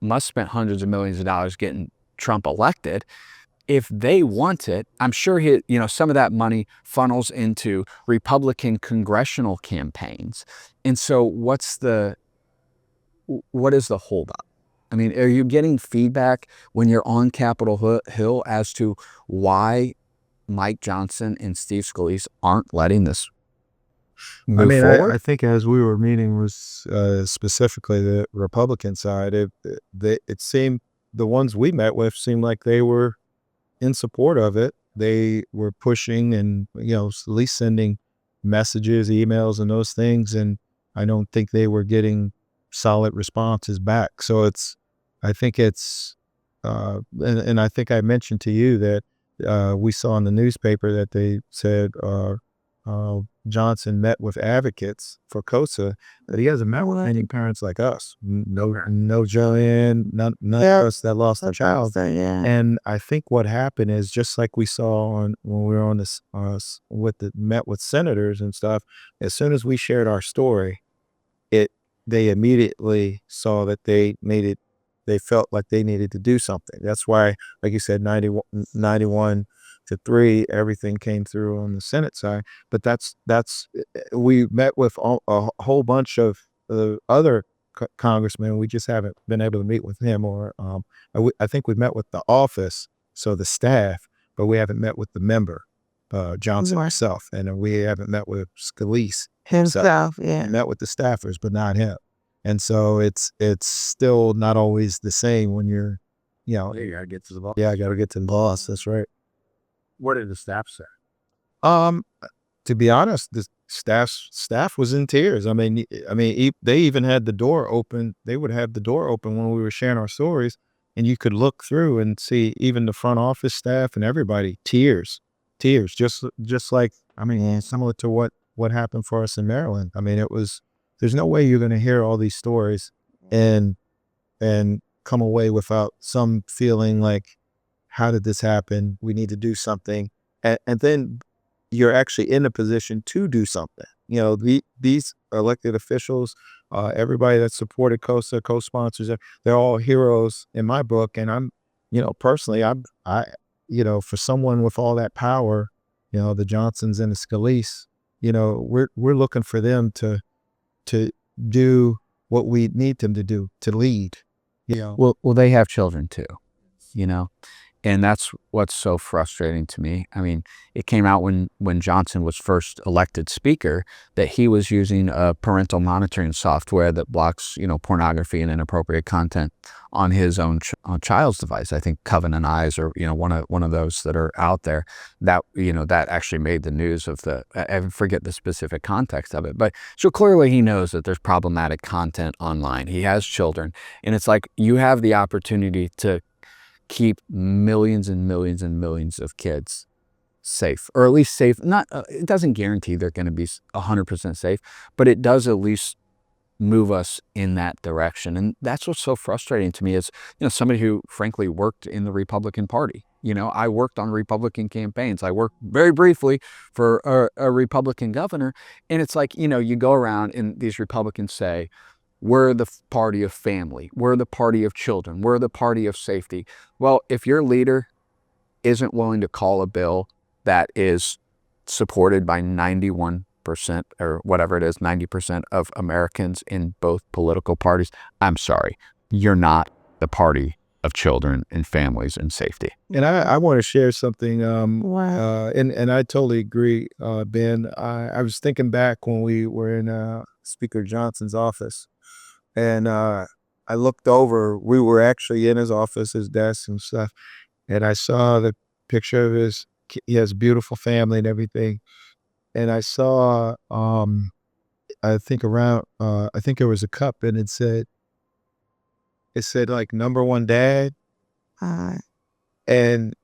Musk spent hundreds of millions of dollars getting Trump elected. If they want it, I'm sure some of that money funnels into Republican congressional campaigns. And so what is the holdup? Are you getting feedback when you're on Capitol Hill as to why Mike Johnson and Steve Scalise aren't letting this move forward? I think as we were meeting with specifically the Republican side, it seemed the ones we met with seemed like they were in support of it. They were pushing and, at least sending messages, emails, and those things. And I don't think they were getting solid responses back. So I think and I think I mentioned to you that we saw in the newspaper that they said Johnson met with advocates for KOSA, that he hasn't met with any parents like us. No Joanne, none of us that lost a child. Yeah. And I think what happened is, just like we saw when we were on this met with senators and stuff, as soon as we shared our story, they immediately saw that they felt like they needed to do something. That's why, like you said, 91 to 3, everything came through on the Senate side. But we met with a whole bunch of other congressmen. We just haven't been able to meet with him, or I think we met with the office, so the staff, but we haven't met with the member, Johnson himself, and we haven't met with Scalise himself. Yeah, we met with the staffers, but not him. And so it's still not always the same when you're, you gotta get to the boss. Yeah, I gotta get to the boss. That's right. What did the staff say? To be honest, the staff was in tears. They even had the door open. They would have the door open when we were sharing our stories, and you could look through and see even the front office staff and everybody, tears, just like, similar to what happened for us in Maryland. There's no way you're going to hear all these stories and come away without some feeling like, how did this happen? We need to do something. And then you're actually in a position to do something. These elected officials, everybody that supported KOSA, co-sponsors, they're all heroes in my book. And I'm, personally, for someone with all that power, the Johnsons and the Scalise, we're looking for them to do what we need them to do, to lead. Well, they have children too, And that's what's so frustrating to me. I mean, it came out when Johnson was first elected speaker that he was using a parental monitoring software that blocks, pornography and inappropriate content on his own child's device. I think Covenant Eyes, or one of those that are out there. That that actually made the news of I forget the specific context of it, but so clearly he knows that there's problematic content online. He has children, and it's like you have the opportunity to keep millions and millions and millions of kids safe, or at least safe. Not it doesn't guarantee they're going to be 100% safe, but it does at least move us in that direction. And that's what's so frustrating to me is, somebody who frankly worked in the Republican Party. I worked on Republican campaigns. I worked very briefly for a Republican governor. And it's like, you go around and these Republicans say, we're the party of family. We're the party of children. We're the party of safety. Well, if your leader isn't willing to call a bill that is supported by 91% or whatever it is, 90% of Americans in both political parties, I'm sorry, you're not the party of children and families and safety. And I want to share something. Wow. And I totally agree, Ben. I was thinking back when we were in Speaker Johnson's office. And I looked over, we were actually in his office, his desk and stuff. And I saw the picture of he has a beautiful family and everything. And I saw, I think there was a cup and it said like #1 dad. And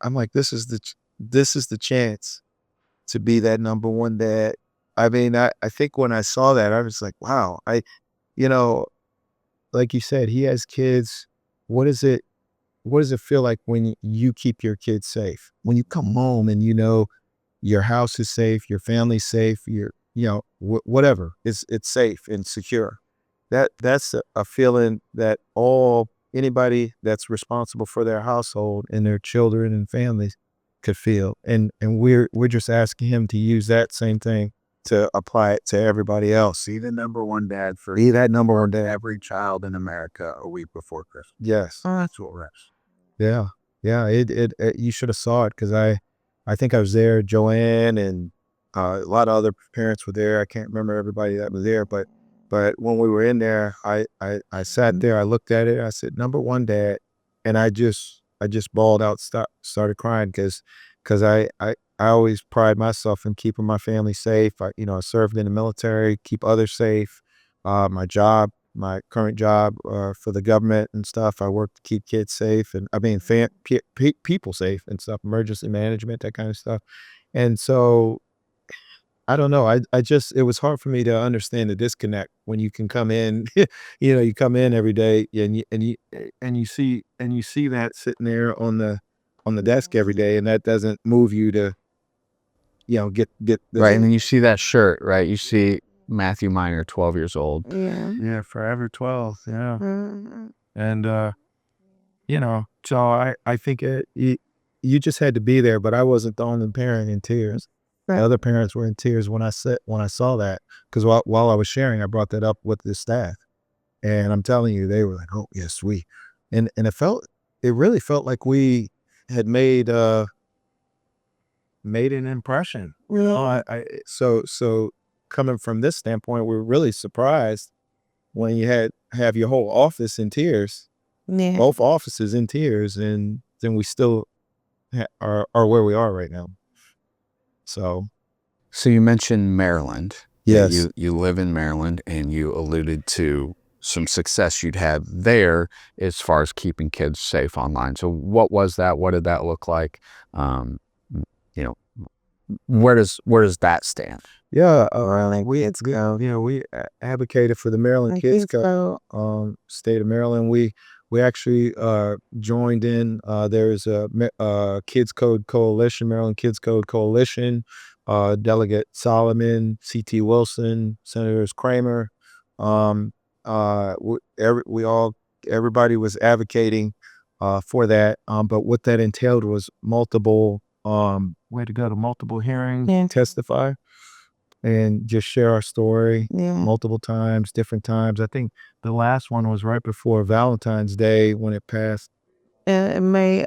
I'm like, this is the chance to be that #1 dad. I mean, I think when I saw that, I was like, wow, like you said, he has kids. What does it feel like when you keep your kids safe? When you come home and your house is safe, your family's safe, whatever, it's safe and secure. That's a feeling that anybody that's responsible for their household and their children and families could feel. And we're just asking him to use that same thing to apply it to everybody else. Be the #1 dad for Be that #1 dad. every child in America a week before Christmas. Yes. That's what we're at. Yeah. Yeah. It you should have saw it, because I think I was there. Joanne and a lot of other parents were there. I can't remember everybody that was there, but when we were in there, I sat there, I looked at it, I said, #1 dad. And I just bawled out, started crying, because I always pride myself in keeping my family safe. I served in the military, keep others safe. My current job for the government and stuff, I work to keep kids safe, and people safe and stuff, emergency management, that kind of stuff. And so I don't know. It was hard for me to understand the disconnect when you can come in, you come in every day and you see that sitting there on the desk every day, and that doesn't move you to, get Right. And then you see that shirt, right? You see Matthew Minor, 12 years old. Yeah. Yeah, forever 12. Yeah. Mhm. And, so I think you just had to be there, but I wasn't the only parent in tears. Right. The other parents were in tears when I saw that, because while I was sharing, I brought that up with the staff, and I'm telling you, they were like, "Oh yes, and it really felt like we had made an impression." Yeah. So coming from this standpoint, we're really surprised when you have your whole office in tears, Yeah. both offices in tears, and then we still are where we are right now. So you mentioned Maryland. yes. You live in Maryland, and you alluded to some success you'd had there as far as keeping kids safe online. So what was that? What did that look like? Where does that stand? Yeah, We advocated for the Maryland Kids Code, state of Maryland. We actually joined in. There's a Kids Code Coalition, Maryland Kids Code Coalition. Delegate Solomon, C.T. Wilson, Senators Kramer. Everybody was advocating for that. But what that entailed was multiple. We had to go to multiple hearings, testify, and just share our story multiple times, different times. I think the last one was right before Valentine's Day when it passed May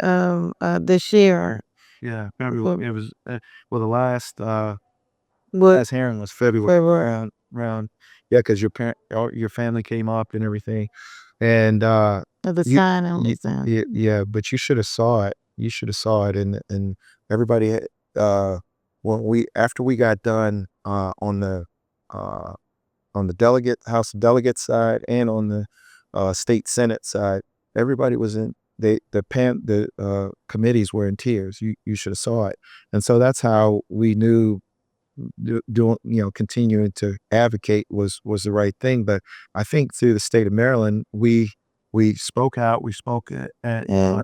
this year. Yeah, February. It was well, the last What last hearing was February. Around yeah, because your family came up and everything, and the you, signing you was done. yeah, but you should have saw it. You should have saw it, and everybody when we after we got done uh on the delegate House of Delegates side and on the state Senate side, everybody was in the committees were in tears. You should have saw it, and so that's how we knew doing continuing to advocate was the right thing. But I think through the state of Maryland, we spoke out. We spoke at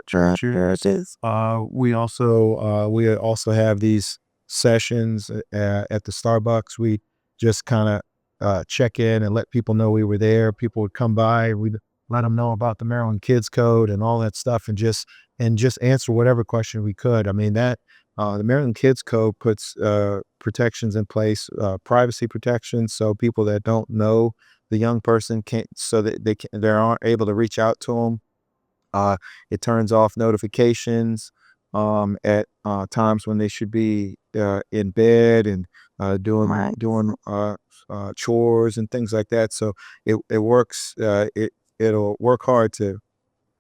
churches. We also have these sessions at the Starbucks. We just kind of check in and let people know we were there. People would come by. We'd let them know about the Maryland Kids Code and all that stuff, and just answer whatever question we could. I mean that the Maryland Kids Code puts protections in place, privacy protections, so people that don't know the young person can't, so that they aren't able to reach out to them. It turns off notifications at times when they should be in bed and doing chores and things like that. So it works. It'll work hard to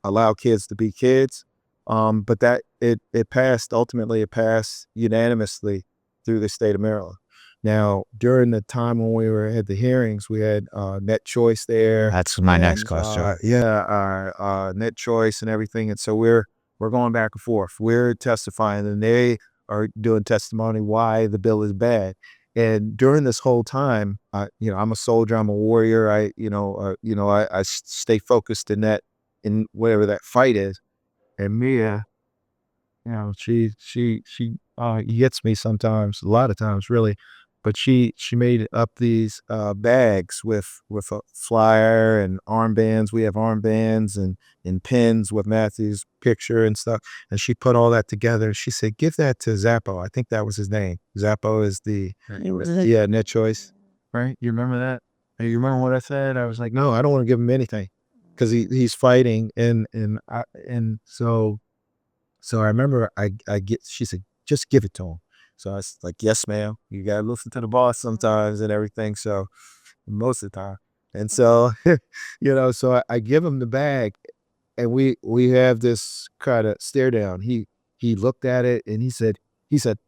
allow kids to be kids. But that it passed. Ultimately, it passed unanimously through the state of Maryland. Now, during the time when we were at the hearings, we had Net Choice there. That's my next question. Net Choice and everything. And so we're going back and forth. We're testifying, and they are doing testimony why the bill is bad. And during this whole time, I'm a soldier. I'm a warrior. I stay focused in whatever that fight is. And Mia, she gets me sometimes, a lot of times really, but she made up these bags with a flyer and armbands. We have armbands and pins with Matthew's picture and stuff. And she put all that together. She said, "Give that to Zappo." I think that was his name. Zappo is Net Choice, right? You remember that? Hey, you remember what I said? I was like, no, I don't want to give him anything because he's fighting, and so I remember she said, "Just give it to him." So I was like, "Yes, ma'am. You gotta listen to the boss sometimes and everything." So most of the time, and so so I give him the bag, and we have this kind of stare down. He looked at it and he said,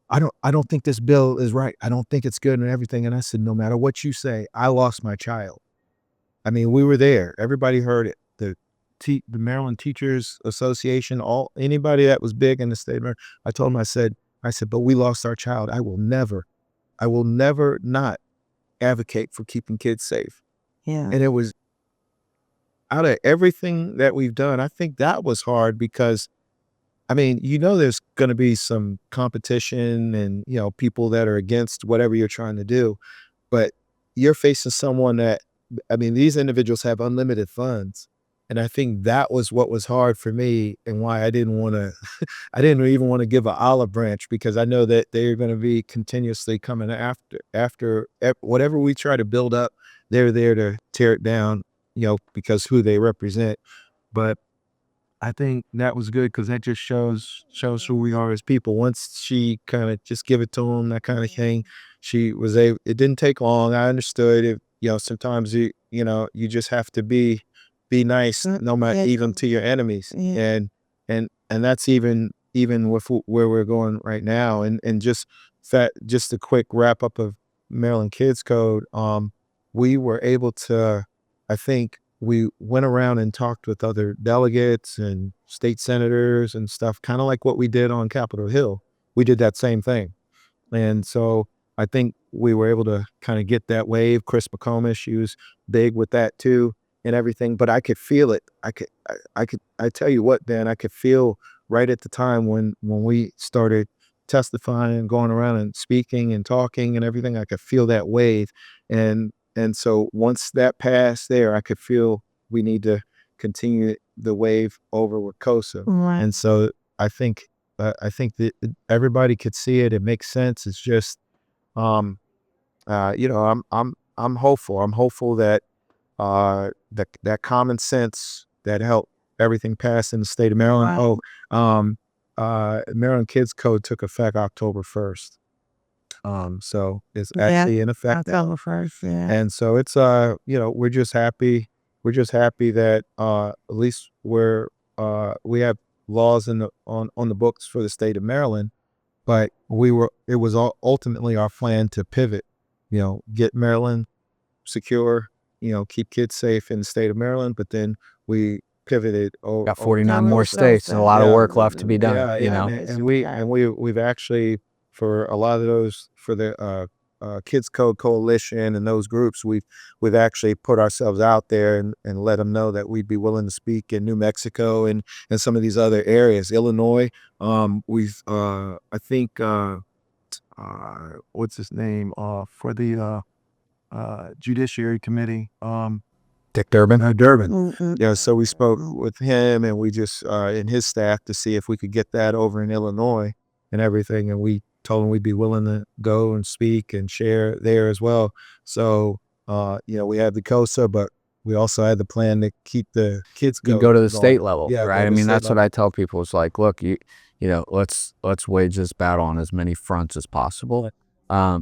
"I don't think this bill is right. I don't think it's good and everything." And I said, "No matter what you say, I lost my child." I mean, we were there. Everybody heard it. The Maryland Teachers Association, anybody that was big in the state of Maryland. I told them, I said, "But we lost our child. I will never not advocate for keeping kids safe." Yeah. And it was out of everything that we've done, I think that was hard because, I mean, there's going to be some competition and, people that are against whatever you're trying to do, but you're facing someone that, I mean, these individuals have unlimited funds. And I think that was what was hard for me and why I didn't want to, I didn't even want to give an olive branch, because I know that they're going to be continuously coming after whatever we try to build up, they're there to tear it down, because who they represent. But I think that was good because that just shows who we are as people. Once she kind of just give it to him, that kind of thing, she was able. It didn't take long. I understood it. Sometimes you just have to be nice, no matter, even to your enemies, and that's even with where we're going right now. And just a quick wrap up of Maryland Kids Code. We were able to, I think we went around and talked with other delegates and state senators and stuff, kind of like what we did on Capitol Hill. We did that same thing. And so I think we were able to kind of get that wave. Chris McComish, she was big with that too and everything, but I could feel it. I tell you what, Dan, I could feel right at the time when we started testifying, going around and speaking and talking and everything, I could feel that wave. And so once that passed there, I could feel we need to continue the wave over with KOSA. Right. And so I think that everybody could see it. It makes sense. It's just, I'm hopeful. I'm hopeful that that common sense that helped everything passed in the state of Maryland. Wow. Maryland Kids Code took effect October 1st. So it's Yeah, actually in effect now. October 1st, yeah. And so it's we're just happy that at least we have laws on the books for the state of Maryland, but it was ultimately our plan to pivot, get Maryland secure, keep kids safe in the state of Maryland, but then we pivoted Got over 49 October more was states and a lot of Yeah. work left to be done, yeah, you know. and we've actually, for a lot of those, for the Kids Code Coalition and those groups, we've actually put ourselves out there and let them know that we'd be willing to speak in New Mexico and some of these other areas. Illinois, we've I think what's his name for the Judiciary Committee, Dick Durbin. Durbin. Mm-mm. Yeah, so we spoke with him, and we just and his staff to see if we could get that over in Illinois and everything, and we told him we'd be willing to go and speak and share there as well. So we had the KOSA, but we also had the plan to keep the kids You code go to the going. state level, Yeah, right? go I to mean, state that's what level. I tell people. It's like, look, let's wage this battle on as many fronts as possible.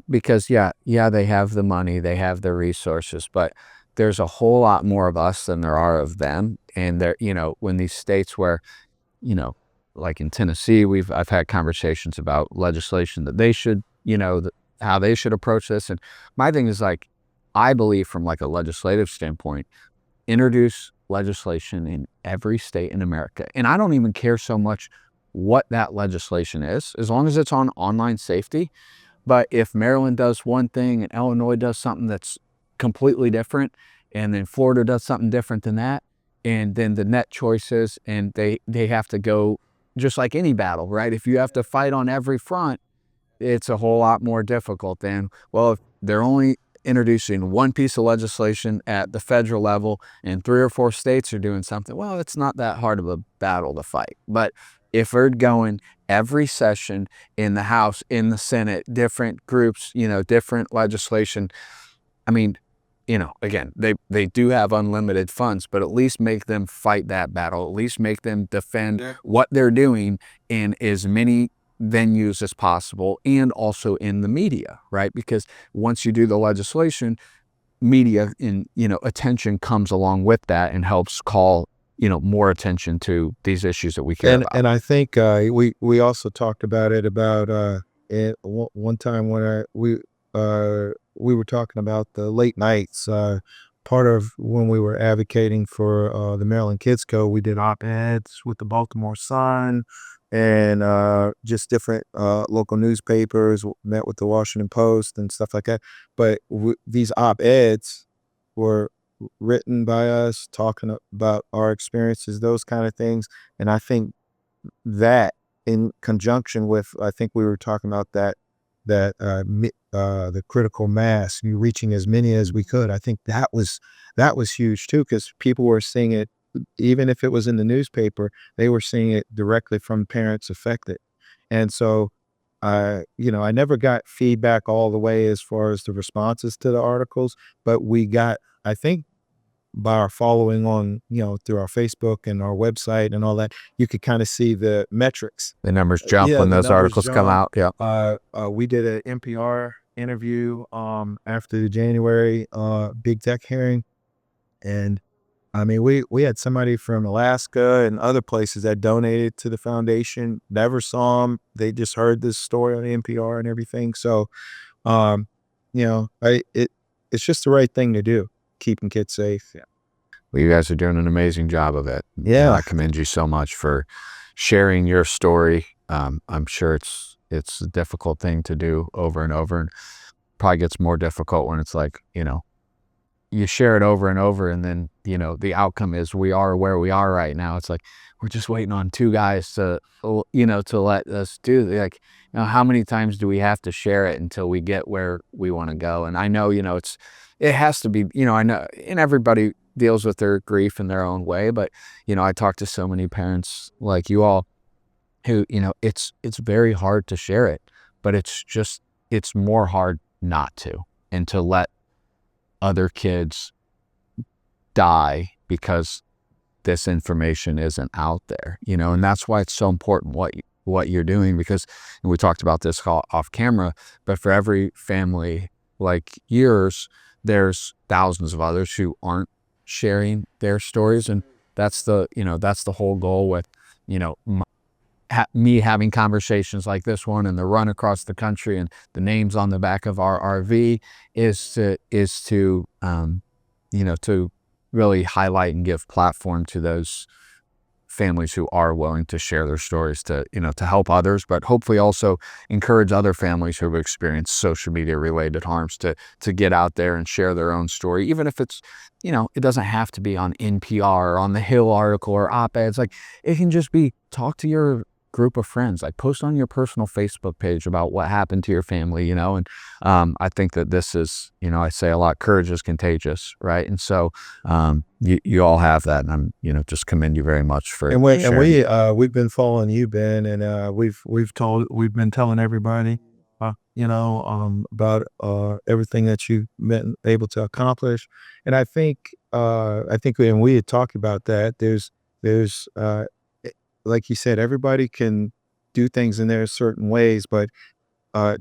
Because they have the money, they have the resources, but there's a whole lot more of us than there are of them. And there, when these states where, like in Tennessee, I've had conversations about legislation that they should, how they should approach this. And my thing is, like, I believe from like a legislative standpoint, introduce legislation in every state in America. And I don't even care so much what that legislation is, as long as it's on online safety. But if Maryland does one thing and Illinois does something that's completely different, and then Florida does something different than that, and then the net choices, and they have to go just like any battle, right? If you have to fight on every front, it's a whole lot more difficult than, well, if they're only introducing one piece of legislation at the federal level and 3 or 4 states are doing something, well, it's not that hard of a battle to fight. But if we're going every session in the House, in the Senate, different groups, different legislation, I mean, again, they do have unlimited funds, but at least make them fight that battle, at least make them defend what they're doing in as many venues as possible, and also in the media, right? Because once you do the legislation, media and attention comes along with that and helps call more attention to these issues that we care about. And I think we also talked about it one time when we were talking about the late nights. Part of when we were advocating for the Maryland Kids Code, we did op-eds with the Baltimore Sun and just different local newspapers, met with the Washington Post and stuff like that. But these op-eds were written by us, talking about our experiences, those kind of things. And I think that, in conjunction with, I think we were talking about the critical mass, reaching as many as we could. I think that was huge too, because people were seeing it, even if it was in the newspaper, they were seeing it directly from parents affected. And so, I never got feedback all the way as far as the responses to the articles, but we got, I think, by our following on, through our Facebook and our website and all that, you could kind of see the metrics. The numbers jump when those articles come out. Yeah. We did an NPR interview after the January big tech hearing, and I mean, we had somebody from Alaska and other places that donated to the foundation. Never saw them; they just heard this story on NPR and everything. So, it's just the right thing to do, keeping kids safe. Yeah. Well, you guys are doing an amazing job of it. Yeah. I commend you so much for sharing your story. I'm sure it's a difficult thing to do over and over, and probably gets more difficult when it's like, you share it over and over, and then, the outcome is we are where we are right now. It's like, we're just waiting on 2 guys to let us do, like, how many times do we have to share it until we get where we want to go? And I know, it has to be, I know, and everybody deals with their grief in their own way, but, I talk to so many parents like you all who, it's very hard to share it, but it's more hard not to, and to let other kids die because this information isn't out there, and that's why it's so important what you're doing, because we talked about this off camera, but for every family like yours, there's thousands of others who aren't sharing their stories. And that's the whole goal with, me having conversations like this one and the run across the country and the names on the back of our RV is to to really highlight and give platform to those families who are willing to share their stories, to help others, but hopefully also encourage other families who have experienced social media related harms to get out there and share their own story, even if it's, it doesn't have to be on NPR or on the Hill article or op-eds. Like, it can just be, talk to your group of friends, like post on your personal Facebook page about what happened to your family, and I think that this is, I say a lot, courage is contagious, right? And so you all have that, and I'm, just commend you very much for sharing. And we've been following you, Ben, and we've been telling everybody about everything that you've been able to accomplish. And I think and we had talked about that, there's like you said, everybody can do things in their certain ways, but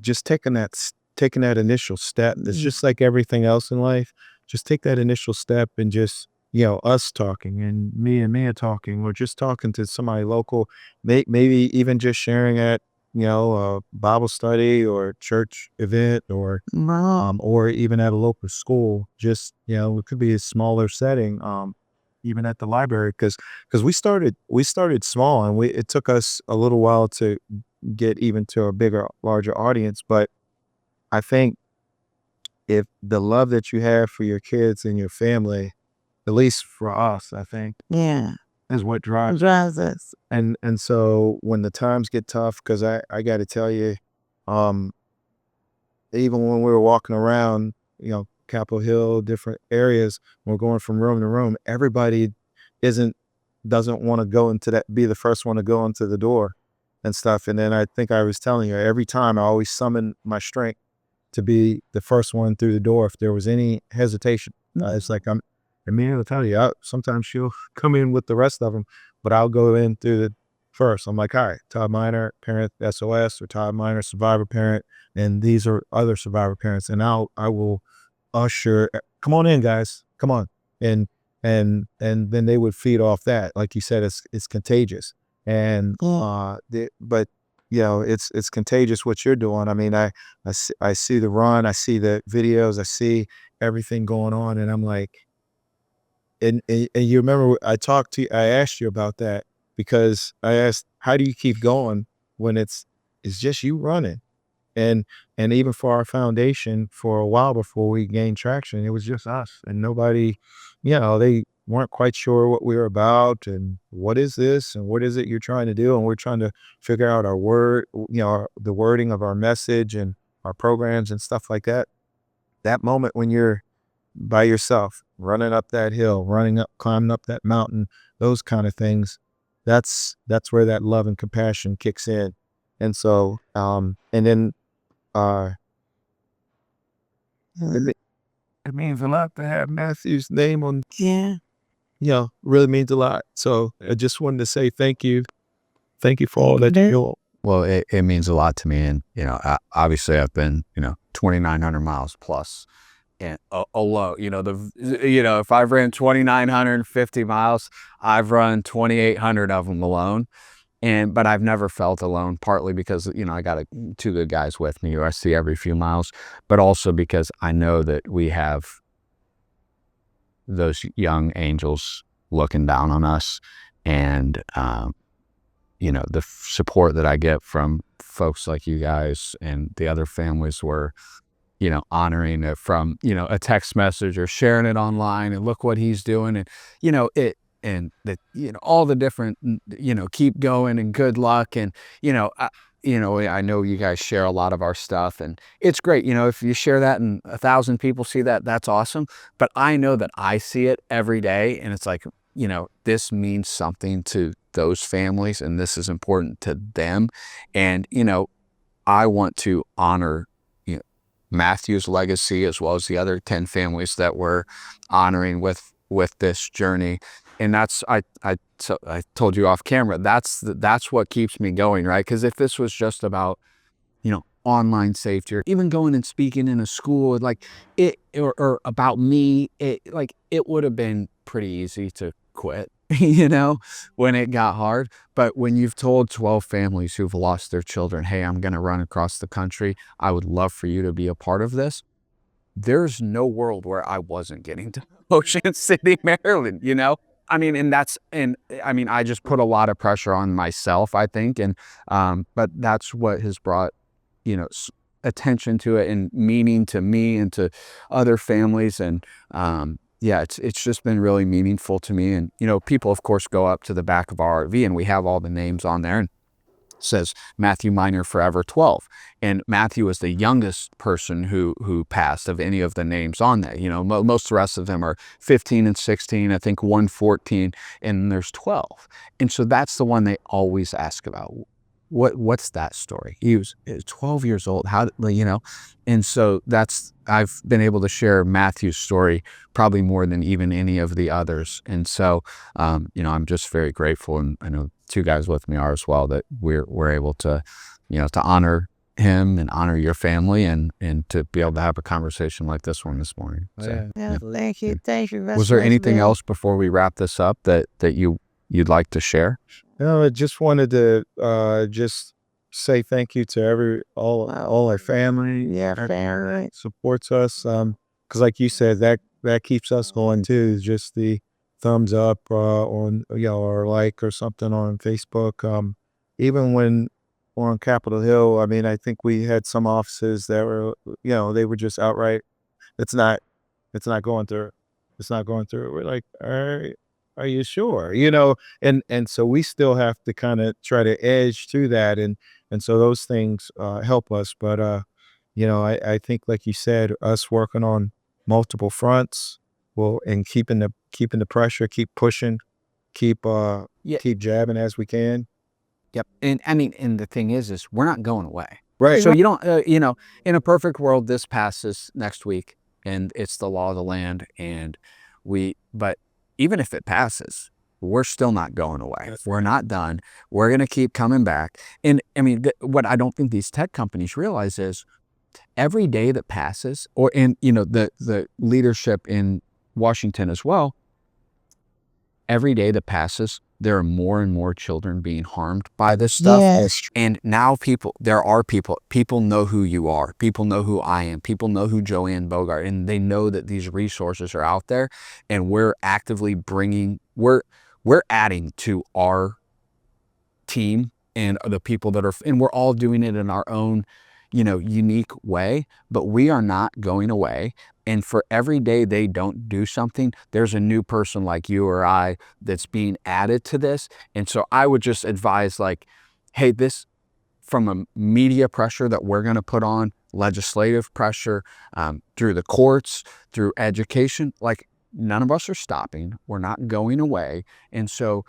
just taking that initial step, it's just like everything else in life. Just take that initial step, and just, us talking and me and Mia talking, or just talking to somebody local, maybe even just sharing at, a Bible study or church event, or even at a local school. Just, it could be a smaller setting, even at the library, because we started small, and it took us a little while to get even to a larger audience. But I think if the love that you have for your kids and your family, at least for us, I think, is what drives us. And so when the times get tough, because I got to tell you, even when we were walking around, Capitol Hill, different areas, we're going from room to room, everybody doesn't want to go into that, be the first one to go into the door and stuff. And then I think I was telling you, every time I always summon my strength to be the first one through the door if there was any hesitation. It's like, I'll tell you, sometimes she'll come in with the rest of them, but I'll go in through the first. I'm like, all right, Todd Minor, parent SOS, or Todd Minor, survivor parent, and these are other survivor parents, and I will usher, come on in, guys, come on, and then they would feed off that. Like you said, it's contagious, and but it's contagious what you're doing. I mean, I see the run, I see the videos, I see everything going on, and I'm like, and you remember I asked you about that, because I asked, how do you keep going when it's just you running? And even for our foundation, for a while before we gained traction, it was just us, and nobody, they weren't quite sure what we were about, and what is this, and what is it you're trying to do, and we're trying to figure out our word, the wording of our message and our programs and stuff like that. That moment when you're by yourself, running up that hill, climbing up that mountain, those kind of things, that's where that love and compassion kicks in. And so, and then, it means a lot to have Matthew's name on. Really means a lot. So I just wanted to say thank you for all that you do. Well, it means a lot to me, and obviously I've been 2,900 miles plus, and alone. If I've ran 2,950 miles, I've run 2,800 of them alone. But I've never felt alone, partly because, I got two good guys with me who I see every few miles, but also because I know that we have those young angels looking down on us. And, the support that I get from folks like you guys and the other families were, honoring it from, a text message or sharing it online, and look what he's doing. And, and that, all the different, keep going and good luck. And, I know you guys share a lot of our stuff, and it's great. If you share that and 1,000 people see that, that's awesome. But I know that I see it every day, and it's like, this means something to those families, and this is important to them. And, I want to honor, Matthew's legacy, as well as the other 10 families that we're honoring with this journey. So I told you off camera, that's what keeps me going, right? Because if this was just about, online safety, or even going and speaking in a school, like or about me, it would have been pretty easy to quit, when it got hard. But when you've told 12 families who've lost their children, hey, I'm going to run across the country, I would love for you to be a part of this. There's no world where I wasn't getting to Ocean City, Maryland, I just put a lot of pressure on myself, I think. But that's what has brought, attention to it and meaning to me and to other families. And, yeah, it's just been really meaningful to me. And, people of course go up to the back of our RV and we have all the names on there, and says Matthew Minor Forever 12. And Matthew is the youngest person who passed of any of the names on there. Most of the rest of them are 15 and 16, I think one 14, and there's 12. And so that's the one they always ask about. What's that story? He was 12 years old. How, and so I've been able to share Matthew's story probably more than even any of the others. And so, I'm just very grateful. And I know two guys with me are as well, that we're able to, to honor him and honor your family, and to be able to have a conversation like this one this morning. So, Yeah, thank you. Thank you. Was there anything else before we wrap this up that you'd like to share? No, I just wanted to just say thank you to all our family. Yeah, Our family. supports us. Because like you said, that keeps us going too. Just the thumbs up on, or like or something on Facebook. Even when we're on Capitol Hill, I think we had some offices that were, they were just outright, it's not going through. It's not going through. We're like, are you sure? And so we still have to kind of try to edge to that, and so those things help us. But I think, like you said, us working on multiple fronts, and keeping the pressure, keep pushing, keep jabbing as we can. Yep. And and the thing is we're not going away. Right. So you don't, in a perfect world, this passes next week and it's the law of the land. But even if it passes, we're still not going away. We're not done. We're going to keep coming back. And what I don't think these tech companies realize is every day that passes, the leadership in Washington as well, every day that passes, there are more and more children being harmed by this stuff. Yes. And now people know who you are. People know who I am. People know who Joanne Bogart, and they know that these resources are out there, and we're actively we're adding to our team and the people that are, and we're all doing it in our own, unique way, but we are not going away. And for every day they don't do something, there's a new person like you or I that's being added to this. And so I would just advise, hey, this, from a media pressure that we're going to put on, legislative pressure, through the courts, through education, none of us are stopping. We're not going away. And so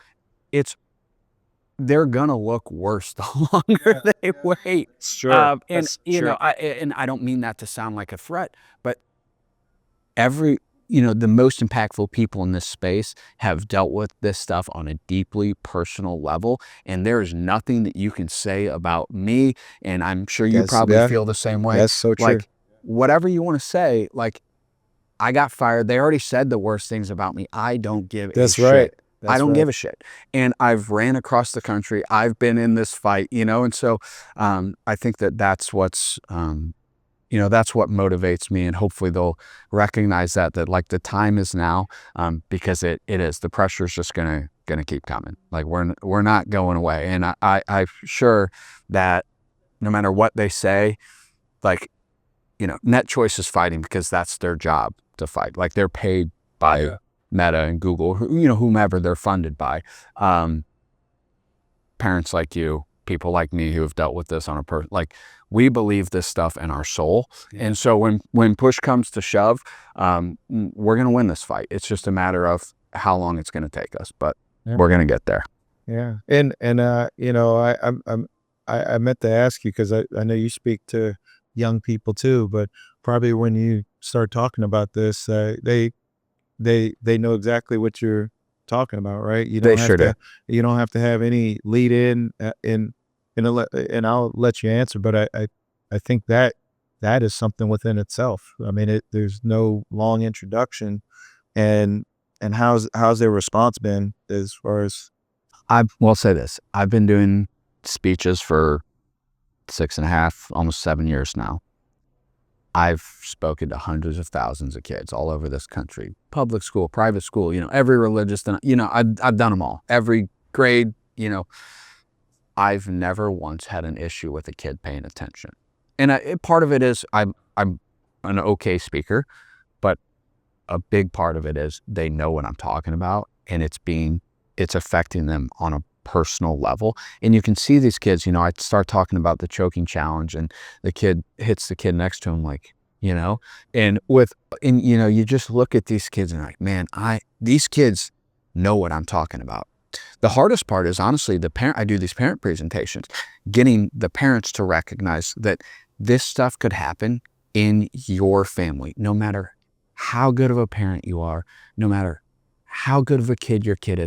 they're gonna look worse the longer they wait. Sure. And I don't mean that to sound like a threat, but the most impactful people in this space have dealt with this stuff on a deeply personal level, and there is nothing that you can say about me, and I'm sure you probably feel the same way. That's so true. Whatever you want to say, I got fired. They already said the worst things about me. I don't give a shit. Right. I don't give a shit. And I've ran across the country. I've been in this fight, and so I think that's what's, that's what motivates me. And hopefully they'll recognize that the time is now, because it is. The pressure is just gonna keep coming. We're not going away. And I'm sure that no matter what they say, Net Choice is fighting because that's their job to fight. They're paid by Meta and Google, whomever they're funded by. Parents like you, people like me who have dealt with this on a we believe this stuff in our soul. Yeah. And so when push comes to shove, we're going to win this fight. It's just a matter of how long it's going to take us, but we're going to get there. Yeah. And I meant to ask you, because I know you speak to young people too, but probably when you start talking about this, they know exactly what you're talking about, right? You They don't have sure do. to, you don't have to have any lead and I'll let you answer, but I think that is something within itself. I mean, there's no long introduction, and how's their response been as far as? I will say this. I've been doing speeches for 6.5, almost 7 years now. I've spoken to hundreds of thousands of kids all over this country, public school, private school, every religious, I've done them all, every grade, I've never once had an issue with a kid paying attention. And part of it is I'm an okay speaker, but a big part of it is they know what I'm talking about, and it's affecting them on a personal level. And you can see these kids, I start talking about the choking challenge, and the kid hits the kid next to him, and you just look at these kids and like, man, these kids know what I'm talking about. The hardest part is honestly I do these parent presentations, getting the parents to recognize that this stuff could happen in your family, no matter how good of a parent you are, no matter how good of a kid your kid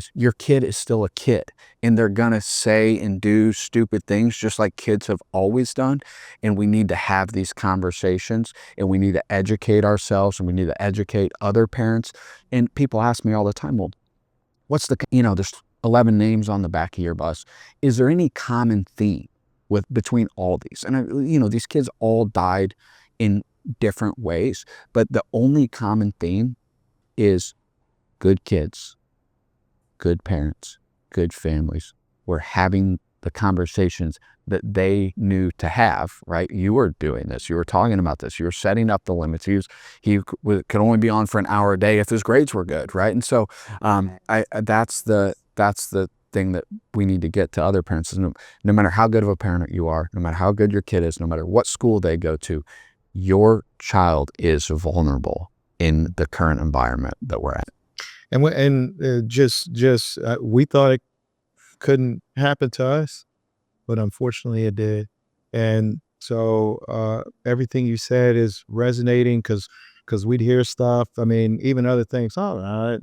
is still a kid, and they're gonna say and do stupid things just like kids have always done. And we need to have these conversations, and we need to educate ourselves, and we need to educate other parents. And people ask me all the time, well, what's there's 11 names on the back of your bus. Is there any common theme between all these? And these kids all died in different ways, but the only common theme is good kids, good parents, good families. We're having the conversations that they knew to have, right? You were doing this. You were talking about this. You were setting up the limits. He could only be on for an hour a day if his grades were good, right? And so that's the thing that we need to get to other parents is no matter how good of a parent you are, no matter how good your kid is, no matter what school they go to, your child is vulnerable in the current environment that we're at. And we thought it couldn't happen to us, but unfortunately it did. And so everything you said is resonating because we'd hear stuff. I mean, even other things. Oh,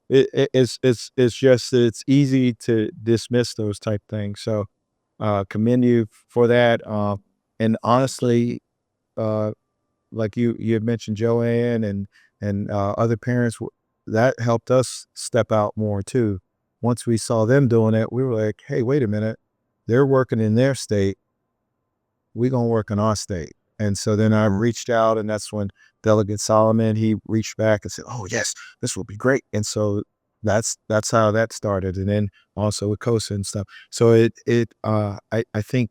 it's just that it's easy to dismiss those type things. So commend you for that. And honestly, like you had mentioned Joanne and other parents, that helped us step out more too. Once we saw them doing it, we were like, hey, wait a minute, they're working in their state, we're gonna work in our state. And so then I reached out, and that's when Delegate Solomon, he reached back and said, oh yes, this will be great. And so that's how that started. And then also with KOSA and stuff. So I think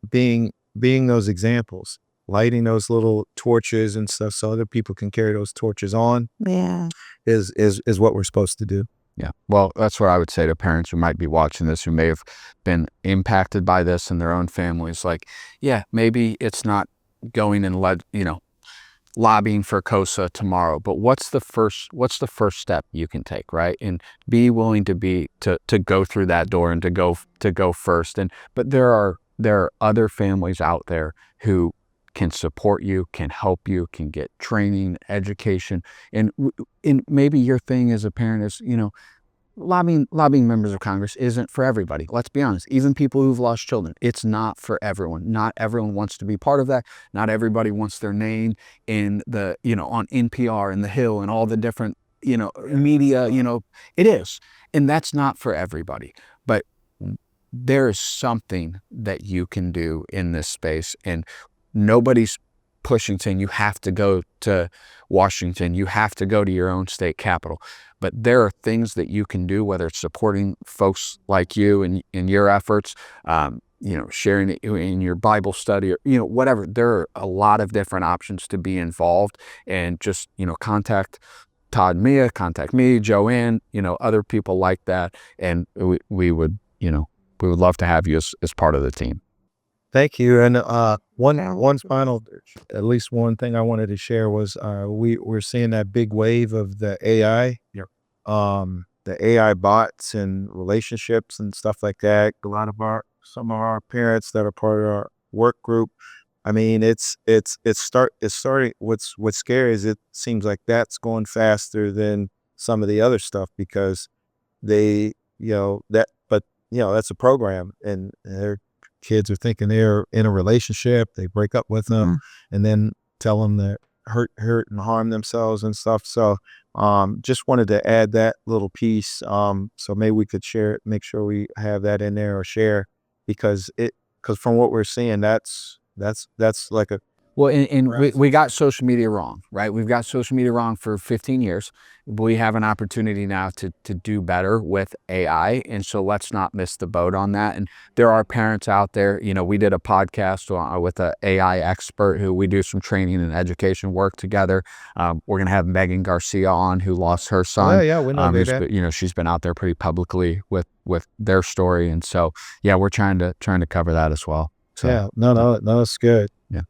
being those examples, lighting those little torches and stuff so other people can carry those torches on, is what we're supposed to do. Yeah. Well, that's what I would say to parents who might be watching this, who may have been impacted by this in their own families. Like, yeah, maybe it's not going and lobbying for KOSA tomorrow, but what's the first step you can take, right? And be willing to go through that door and to go first. But there are other families out there who can support you, can help you, can get training, education. And maybe your thing as a parent is, lobbying members of Congress isn't for everybody. Let's be honest. Even people who've lost children, it's not for everyone. Not everyone wants to be part of that. Not everybody wants their name in the, on NPR and The Hill and all the different, media, it is. And that's not for everybody. But there is something that you can do in this space, and nobody's pushing, saying you have to go to Washington, you have to go to your own state capital. But there are things that you can do, whether it's supporting folks like you and in your efforts, sharing it in your Bible study, or, whatever. There are a lot of different options to be involved, and just, contact Todd and Mia, contact me, Joanne, other people like that. And we would love to have you as part of the team. Thank you. And one final, at least one thing I wanted to share was we're seeing that big wave of the AI, the AI bots and relationships and stuff like that. Some of our parents that are part of our work group. I mean, it's starting. What's scary is it seems like that's going faster than some of the other stuff because they, that's a program, and their kids are thinking they're in a relationship. They break up with them and then tell them to hurt and harm themselves and stuff. So just wanted to add that little piece. So maybe we could share it, make sure we have that in there or share, because from what we're seeing, that's like a, well, and we got social media wrong, right? We've got social media wrong for 15 years. We have an opportunity now to do better with AI. And so let's not miss the boat on that. And there are parents out there, we did a podcast with an AI expert who we do some training and education work together. We're going to have Megan Garcia on, who lost her son. Oh, yeah, we know that. She's been out there pretty publicly with their story. And so, yeah, we're trying to cover that as well. So, yeah, no, it's good. Yeah.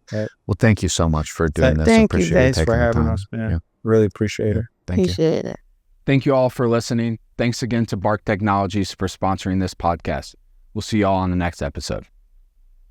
Well, thank you so much for doing this. Thank you. Thanks for having us, man. Yeah. Really appreciate it. Thank you. Appreciate it. Thank you all for listening. Thanks again to Bark Technologies for sponsoring this podcast. We'll see you all on the next episode.